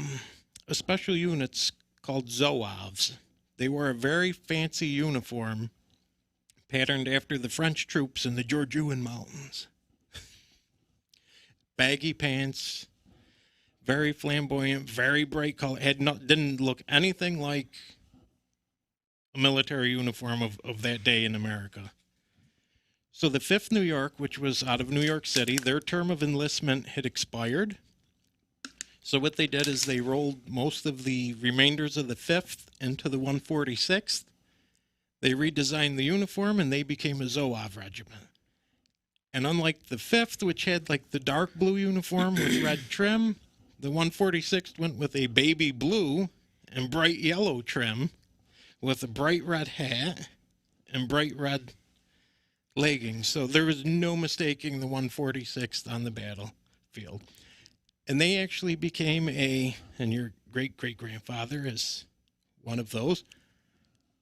special units called Zouaves. They wore a very fancy uniform patterned after the French troops in the Georgian mountains. Baggy pants, very flamboyant, very bright color. Didn't look anything like a military uniform of that day in America. So the 5th New York, which was out of New York City, their term of enlistment had expired. So what they did is they rolled most of the remainders of the 5th into the 146th. They redesigned the uniform, and they became a Zouave regiment. And unlike the 5th, which had like the dark blue uniform with red trim, the 146th went with a baby blue and bright yellow trim with a bright red hat and bright red leggings. So there was no mistaking the 146th on the battlefield. And they actually became and your great-great-grandfather is one of those,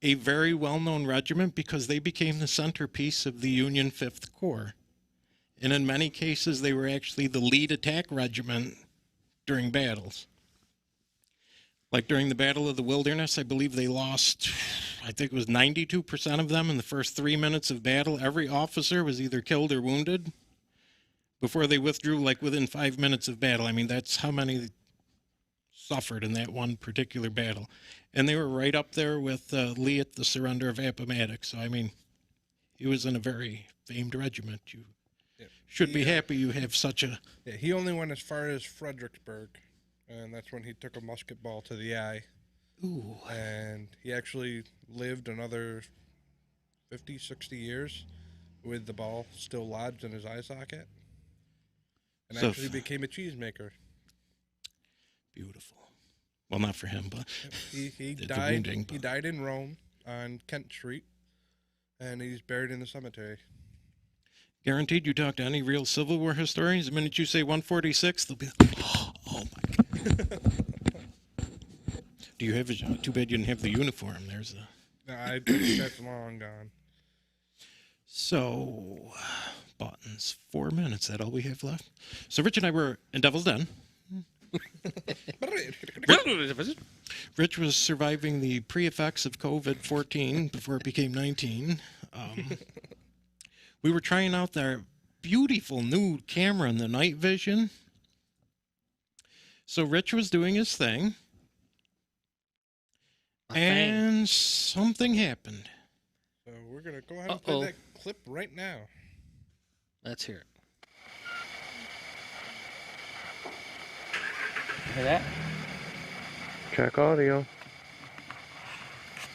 a very well-known regiment because they became the centerpiece of the Union 5th Corps. And in many cases, they were actually the lead attack regiment during battles. Like during the Battle of the Wilderness, I believe they lost, I think it was 92% of them in the first 3 minutes of battle. Every officer was either killed or wounded before they withdrew, like within 5 minutes of battle. I mean, that's how many suffered in that one particular battle. And they were right up there with Lee at the surrender of Appomattox. So, I mean, he was in a very famed regiment. You should be happy you have such a... Yeah, he only went as far as Fredericksburg, and that's when he took a musket ball to the eye. Ooh. And he actually lived another 50, 60 years with the ball still lodged in his eye socket. And So actually became a cheesemaker. Beautiful. Well, not for him, but He the died. wounding, He died in Rome on Kent Street, and he's buried in the cemetery. guaranteed you talk to any real Civil War historians, the minute you say 146, they'll be oh my God. Do you have too bad you didn't have the uniform. There's a... No, I think that's long gone. So, buttons, 4 minutes. That all we have left? So Rich and I were in Devil's Den. Rich was surviving the pre-effects of COVID-14 before it became 19. We were trying out their beautiful new camera in the night vision. So Rich was doing his thing. And something happened. So we're going to go ahead and play that clip right now. Let's hear it. Hear that? Check audio.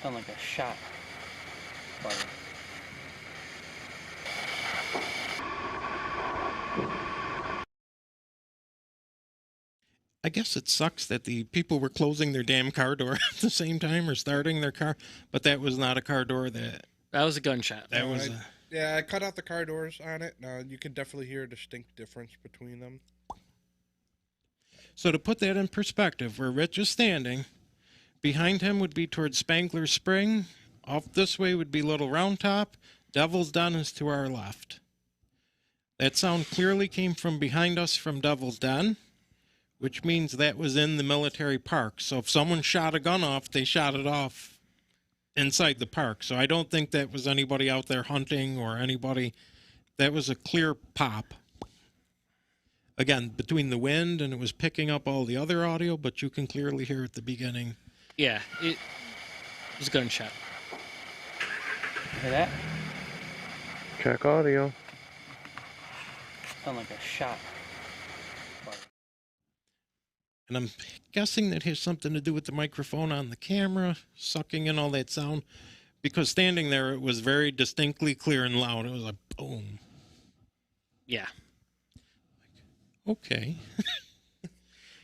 Sound like a shot. Fired. I guess it sucks that the people were closing their damn car door at the same time or starting their car, but that was not a car door. That was a gunshot. That was yeah, I cut out the car doors on it. Now you can definitely hear a distinct difference between them. So to put that in perspective, where Rich is standing, behind him would be towards Spangler Spring. Off this way would be Little Round Top. Devil's Den is to our left. That sound clearly came from behind us from Devil's Den, which means that was in the military park. So if someone shot a gun off, they shot it off inside the park. So I don't think that was anybody out there hunting or anybody. That was a clear pop. Again, between the wind and it was picking up all the other audio, but you can clearly hear at the beginning. Yeah, it was a gunshot. Hear that? Check audio. Sound like a shot. Fired. And I'm guessing that has something to do with the microphone on the camera, sucking in all that sound. Because standing there, it was very distinctly clear and loud. It was like, boom. Yeah. Okay.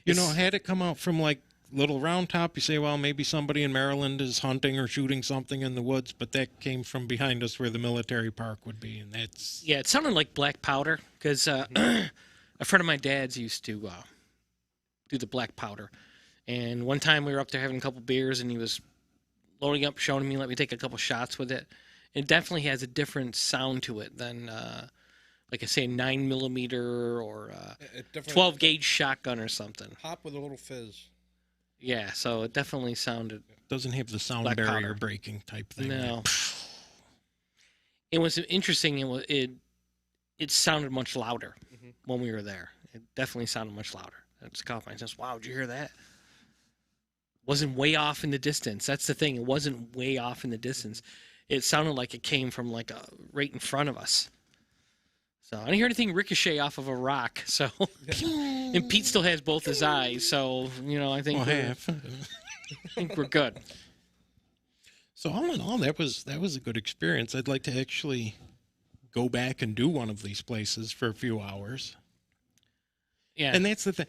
You know, had it come out from like Little Round Top, you say, well, maybe somebody in Maryland is hunting or shooting something in the woods, but that came from behind us where the military park would be, and that's... Yeah, it sounded like black powder, because a friend of my dad's used to do the black powder, and one time we were up there having a couple beers, and he was loading up, showing me, let me take a couple shots with it. It definitely has a different sound to it than... like I say, 9mm or 12-gauge shotgun or something. Pop with a little fizz. Yeah, so it definitely sounded... Doesn't have the sound barrier powder breaking type thing. No. It was interesting. It sounded much louder when we were there. It definitely sounded much louder. I just caught myself, wow, did you hear that? Wasn't way off in the distance. That's the thing. It wasn't way off in the distance. It sounded like it came from like right in front of us. So I didn't hear anything ricochet off of a rock. So, and Pete still has both his eyes. So I think I think we're good. So all in all, that was a good experience. I'd like to actually go back and do one of these places for a few hours. Yeah, and that's the thing.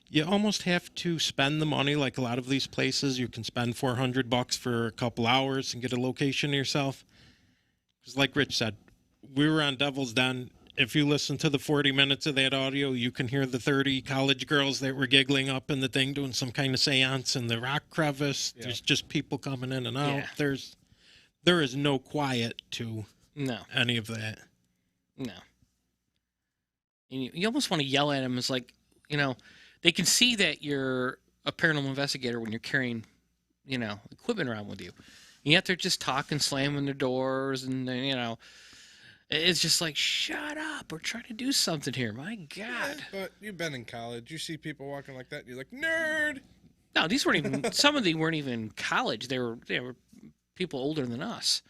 You almost have to spend the money. Like a lot of these places, you can spend $400 for a couple hours and get a location yourself. Because, like Rich said, we were on Devil's Den. If you listen to the 40 minutes of that audio, you can hear the 30 college girls that were giggling up in the thing doing some kind of seance in the rock crevice. Yeah. There's just people coming in and out. Yeah. There is no quiet to any of that. No. And you almost want to yell at them. It's like, they can see that you're a paranormal investigator when you're carrying, equipment around with you. And yet they're just talking, slamming their doors, and, it's just like, shut up. We're trying to do something here. My God. Yeah, but you've been in college. You see people walking like that, and you're like, nerd. No, these weren't even, some of them weren't even in college. They were people older than us.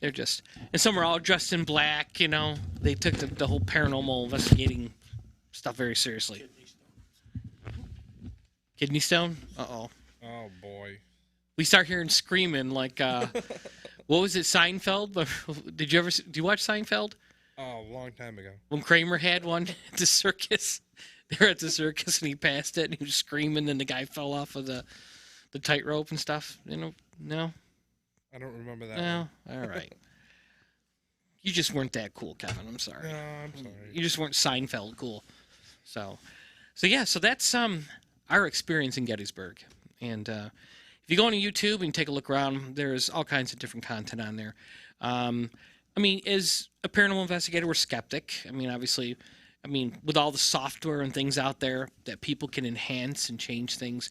They're just, and some were all dressed in black, They took the whole paranormal investigating stuff very seriously. Kidney stone? Uh-oh. Oh, boy. We start hearing screaming like, what was it, Seinfeld? Do you watch Seinfeld? Oh, a long time ago. When Kramer had one at the circus. They were at the circus and he passed it and he was screaming and the guy fell off of the tightrope and stuff. No? I don't remember that No? One. All right. You just weren't that cool, Kevin. I'm sorry. No, I'm sorry. You just weren't Seinfeld cool. So that's our experience in Gettysburg. And if you go on YouTube and take a look around, there's all kinds of different content on there. As a paranormal investigator, we're skeptic. Obviously, with all the software and things out there that people can enhance and change things.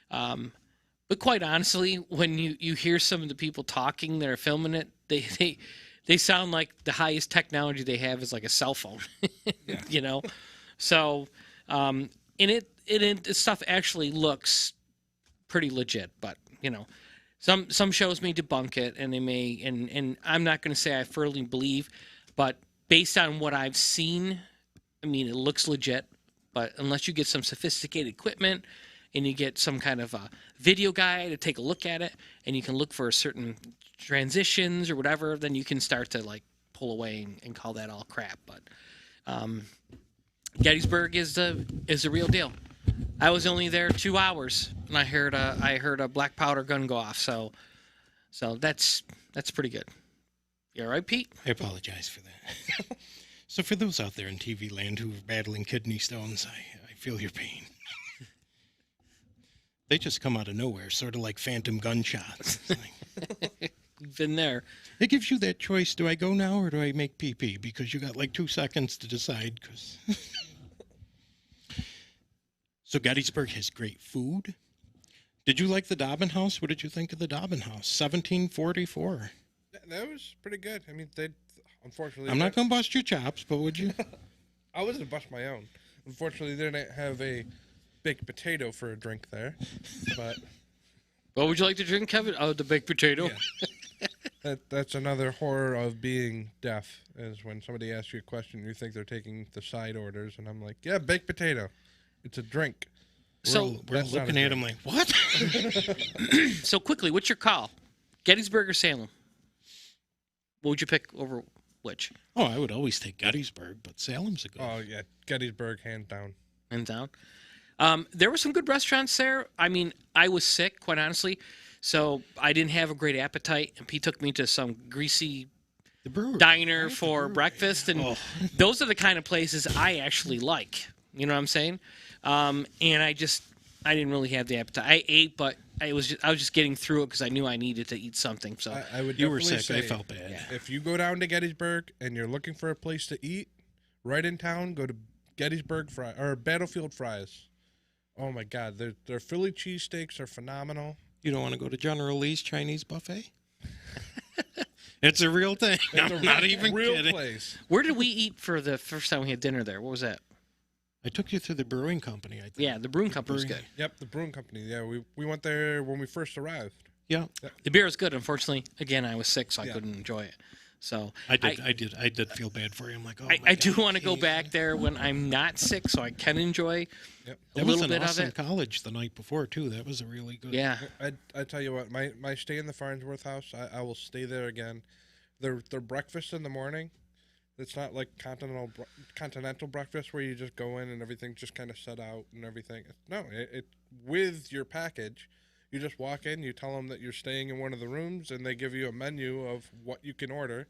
But quite honestly, when you hear some of the people talking that are filming it, they sound like the highest technology they have is like a cell phone, So, and it stuff actually looks pretty legit, but some shows may debunk it, and they may, and I'm not going to say I firmly believe, but based on what I've seen, it looks legit. But unless you get some sophisticated equipment and you get some kind of a video guy to take a look at it, and you can look for certain transitions or whatever, then you can start to like pull away and call that all crap. But Gettysburg is the real deal. I was only there 2 hours, and I heard a black powder gun go off. So that's pretty good. You all right, Pete? I apologize for that. So for those out there in TV land who are battling kidney stones, I feel your pain. They just come out of nowhere, sort of like phantom gunshots. You've been there. It gives you that choice. Do I go now or do I make pee-pee? Because you got like 2 seconds to decide. So Gettysburg has great food. Did you like the Dobbin House? What did you think of the Dobbin House? 1744. That was pretty good. They unfortunately... I'm not going to bust your chops, but would you? I was going to bust my own. Unfortunately, they didn't have a baked potato for a drink there, but... What would you like to drink, Kevin? Oh, the baked potato. Yeah. That's another horror of being deaf, is when somebody asks you a question, you think they're taking the side orders, and I'm like, yeah, baked potato. It's a drink. So we're looking at him like, what? So quickly, what's your call? Gettysburg or Salem? What would you pick over which? Oh, I would always take Gettysburg, but Salem's a good. Oh yeah, Gettysburg, hands down. Hands down. There were some good restaurants there. I was sick, quite honestly, so I didn't have a great appetite. And Pete took me to some greasy diner for breakfast, and those are the kind of places I actually like. You know what I'm saying? And I didn't really have the appetite. I ate, but I was just getting through it because I knew I needed to eat something. So I would. You were sick. Say, I felt bad. Yeah. If you go down to Gettysburg and you're looking for a place to eat, right in town, go to Gettysburg or Battlefield Fries. Oh my God, their Philly cheesesteaks are phenomenal. You don't want to go to General Lee's Chinese buffet? It's a real thing. I'm not even real kidding. Place. Where did we eat for the first time we had dinner there? What was that? I took you through the brewing company, I think. Yeah, the brewing company was good. Yep, the brewing company. Yeah, we went there when we first arrived. Yeah. The beer was good. Unfortunately, again, I was sick, so I couldn't enjoy it. So I did feel bad for you. I'm like, I do want to go back there when I'm not sick, so I can enjoy a little bit of it. College the night before too. That was a really good. Yeah. I tell you what, my stay in the Farnsworth house, I will stay there again. Their breakfast in the morning, it's not like continental breakfast where you just go in and everything's just kind of set out and everything. No, it with your package. You just walk in, you tell them that you're staying in one of the rooms, and they give you a menu of what you can order.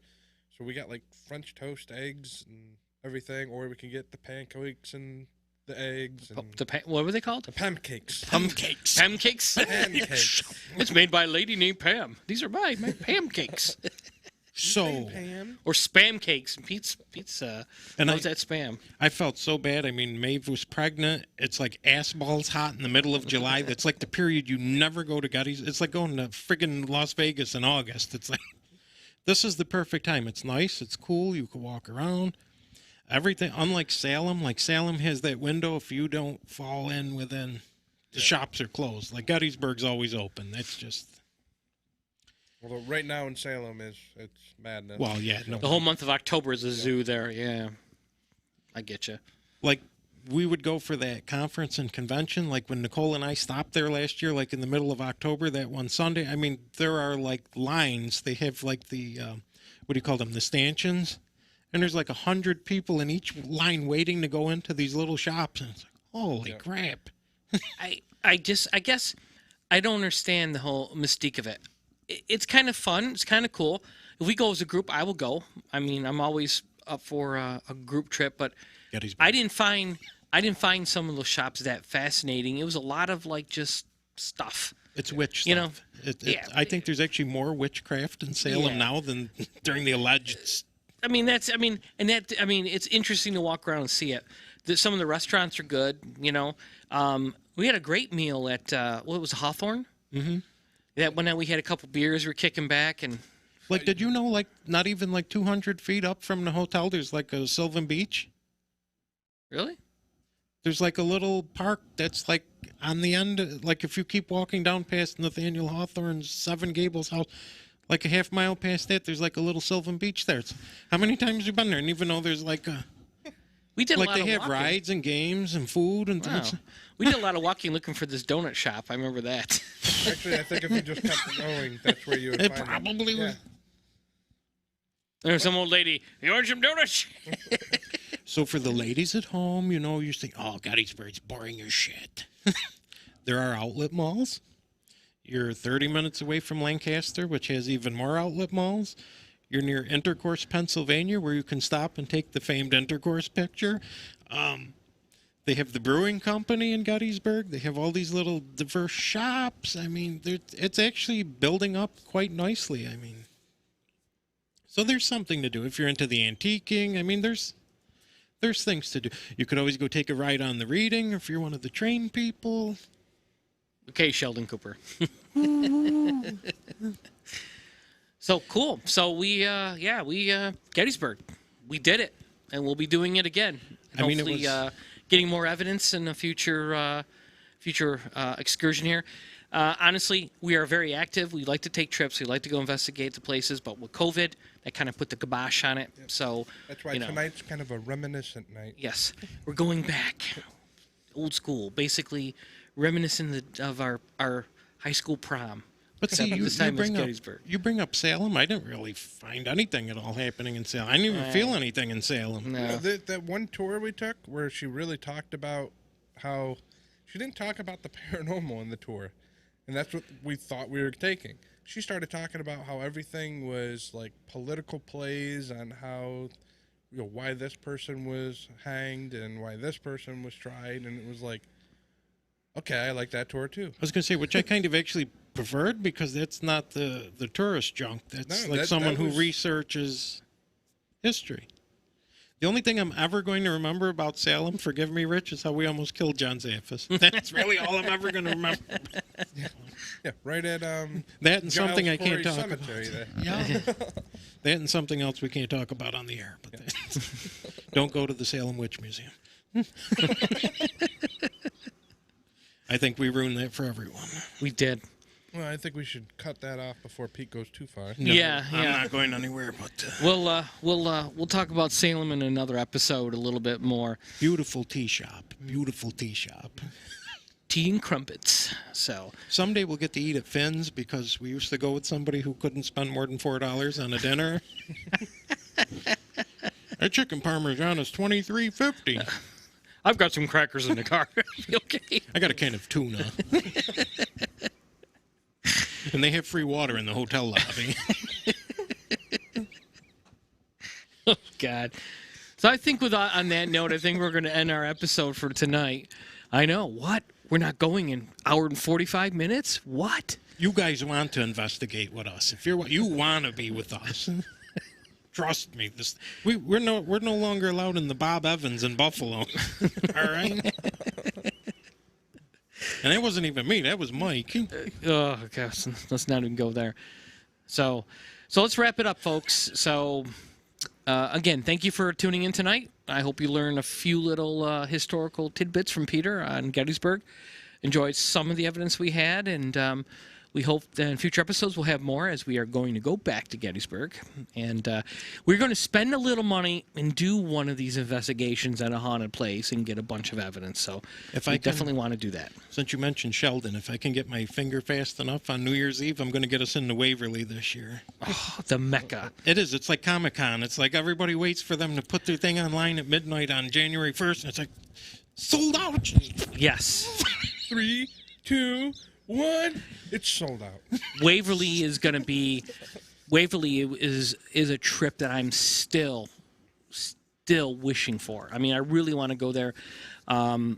So we got like French toast, eggs, and everything, or we can get the pancakes and the eggs and What were they called? the pancakes. Pancakes. Pancakes? Pancakes. It's made by a lady named Pam. These are my pancakes. So, Pam. Or spam cakes. Pete's And loves that spam. I felt so bad. I mean, Maeve was pregnant. It's like ass balls hot in the middle of July. That's like the period you never go to Gettysburg. It's like going to friggin' Las Vegas in August. It's like, this is the perfect time. It's nice. It's cool. You can walk around. Everything, unlike Salem, like Salem has that window. If you don't fall in within, the shops are closed. Like Gettysburg's always open. That's just, Although right now in Salem it's madness. well, yeah. No, The whole month of October is a zoo there. Yeah. I get you. like we would go for that conference and convention. Like when Nicole and I stopped there last year, like in the middle of October, that one Sunday. I mean, there are like lines. They have like the, what do you call them? The stanchions. And there's like 100 people in each line waiting to go into these little shops. And it's like, holy crap. I guess I don't understand the whole mystique of it. It's kind of fun. It's kind of cool. If we go as a group, I will go. I mean, I'm always up for a group trip, but Gettysburg. I didn't find some of those shops that fascinating. It was a lot of like just stuff. It's witch You know, stuff. yeah. I think there's actually more witchcraft in Salem Yeah. now than during the alleged. It's interesting to walk around and see it. Some of the restaurants are good, you know. We had a great meal at, what was it, Hawthorne? Mm-hmm. That one night we had a couple beers, we were kicking back, and Like, did you know, like, not even like 200 feet up from the hotel, there's like a Sylvan Beach? really? There's like a little park that's like on the end, like if you keep walking down past Nathaniel Hawthorne's Seven Gables house, like a half mile past that, there's like a little Sylvan Beach there. How many times have you been there? And even though there's like a, We did like a lot they of have walking. rides and games and food and Wow. things. We did a lot of walking looking for this donut shop. I remember that. Actually, I think if you just kept going, that's where you would It find probably them. was. There's some old lady. You want some donuts? So for the ladies at home, you know, you think, oh, Gettysburg's boring as shit. There are outlet malls. You're 30 minutes away from Lancaster, which has even more outlet malls. You're near Intercourse, Pennsylvania, where you can stop and take the famed Intercourse picture. They have the brewing company in Gettysburg. They have all these little diverse shops. I mean, it's actually building up quite nicely. I mean, so there's something to do. If you're into the antiquing, I mean, there's things to do. You could always go take a ride on the Reading if you're one of the train people. Okay, Sheldon Cooper. So cool. So we Gettysburg, we did it, and we'll be doing it again. I mean, it hopefully, was- getting more evidence in a future excursion here. Honestly, we are very active. We like to take trips. We like to go investigate the places, but with COVID, that kind of put the kibosh on it. So That's why you know, tonight's kind of a reminiscent night. yes, we're going back, old school, basically reminiscent of our high school prom. But see, Except you, this time it's bring up, Gettysburg. you bring up Salem. I didn't really find anything at all happening in Salem. I didn't even feel anything in Salem. No. That one tour we took where she really talked about how she didn't talk about the paranormal in the tour, and that's what we thought we were taking. She started talking about how everything was like political plays on how, you know, why this person was hanged and why this person was tried, and it was like, okay, I like that tour too. I was going to say, which I kind of actually preferred because that's not the tourist junk. That's No, like someone that who was- researches history. The only thing I'm ever going to remember about Salem, forgive me, Rich, is how we almost killed John Zaffis. That's really all I'm ever going to remember. Yeah, right at That and something Giles I can't Corey talk Cemetery about. there. Yeah. That and something else we can't talk about on the air. But don't go to the Salem Witch Museum. I think we ruined that for everyone. We did. Well, I think we should cut that off before Pete goes too far. No, Yeah, I'm yeah. not going anywhere. But We'll talk about Salem in another episode a little bit more. beautiful tea shop. Beautiful tea shop. Tea and crumpets. So Someday we'll get to eat at Finn's because we used to go with somebody who couldn't spend more than $4 on a dinner. That chicken parmesan is $23.50. I've got some crackers in the car. Okay. I got a can of tuna. And they have free water in the hotel lobby. God. So I think on that note, I think we're going to end our episode for tonight. I know. What? We're not going in hour and 45 minutes? What? You guys want to investigate with us. If you want to be with us. Trust me. We're no longer allowed in the Bob Evans in Buffalo. All right? And that wasn't even me. That was Mike. Oh, gosh. Let's not even go there. So let's wrap it up, folks. So, again, thank you for tuning in tonight. I hope you learned a few little historical tidbits from Peter on Gettysburg. Enjoyed some of the evidence we had, and we hope that in future episodes we'll have more, as we are going to go back to Gettysburg. And we're going to spend a little money and do one of these investigations at a haunted place and get a bunch of evidence. So I definitely want to do that. Since you mentioned Sheldon, if I can get my finger fast enough on New Year's Eve, I'm going to get us into Waverly this year. Oh, the Mecca. It is. It's like Comic-Con. It's like everybody waits for them to put their thing online at midnight on January 1st, and it's like, sold out. Yes. 3, 2, 1. It's sold out. Waverly is going to be. Waverly is a trip that I'm still wishing for. I mean, I really want to go there. Now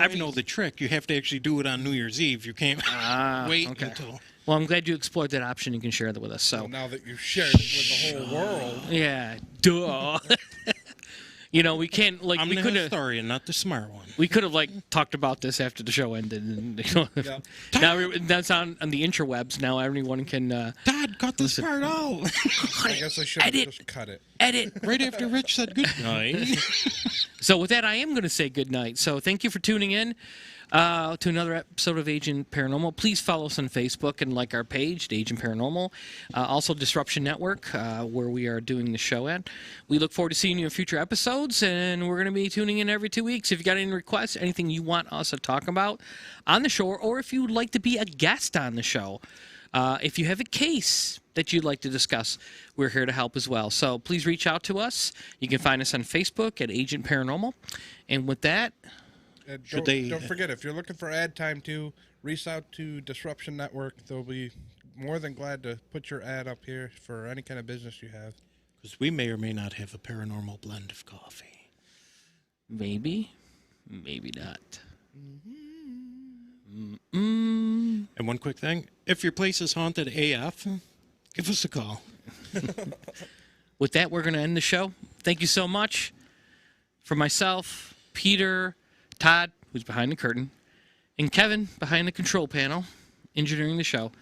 I know the trick. You have to actually do it on New Year's Eve. You can't wait until. Well, I'm glad you explored that option. You can share that with us. So well, now that you've shared it with the whole world. Yeah, duh. You know, we can't I'm the historian, not the smart one. We could have talked about this after the show ended, and Yeah. now that's on the interwebs. Now everyone can. Todd, cut this part out. I guess I should have just cut it. Edit. Right after Rich said good night. So with that, I am going to say good night. So thank you for tuning in to another episode of Agent Paranormal. Please follow us on Facebook and like our page, Agent Paranormal. Also Disruption Network, where we are doing the show at. We look forward to seeing you in future episodes, and we're going to be tuning in every 2 weeks. If you got any requests, anything you want us to talk about on the show, or if you would like to be a guest on the show, if you have a case that you'd like to discuss, we're here to help as well. So please reach out to us. You can find us on Facebook at Agent Paranormal. And with that... Don't forget, if you're looking for ad time too, reach out to Disruption Network. They'll be more than glad to put your ad up here for any kind of business you have. Because we may or may not have a paranormal blend of coffee. Maybe. Maybe not. And one quick thing. If your place is haunted AF, give us a call. With that, we're going to end the show. Thank you so much. For myself, Peter, Todd, who's behind the curtain, and Kevin behind the control panel, engineering the show.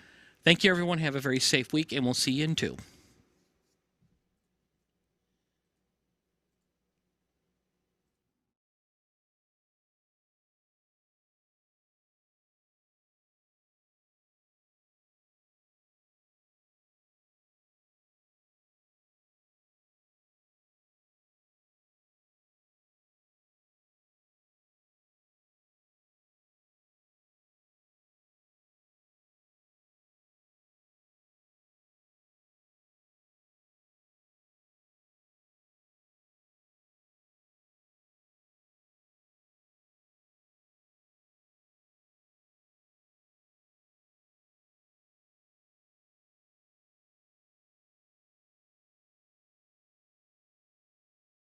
Thank you, everyone. Have a very safe week, and we'll see you in 2.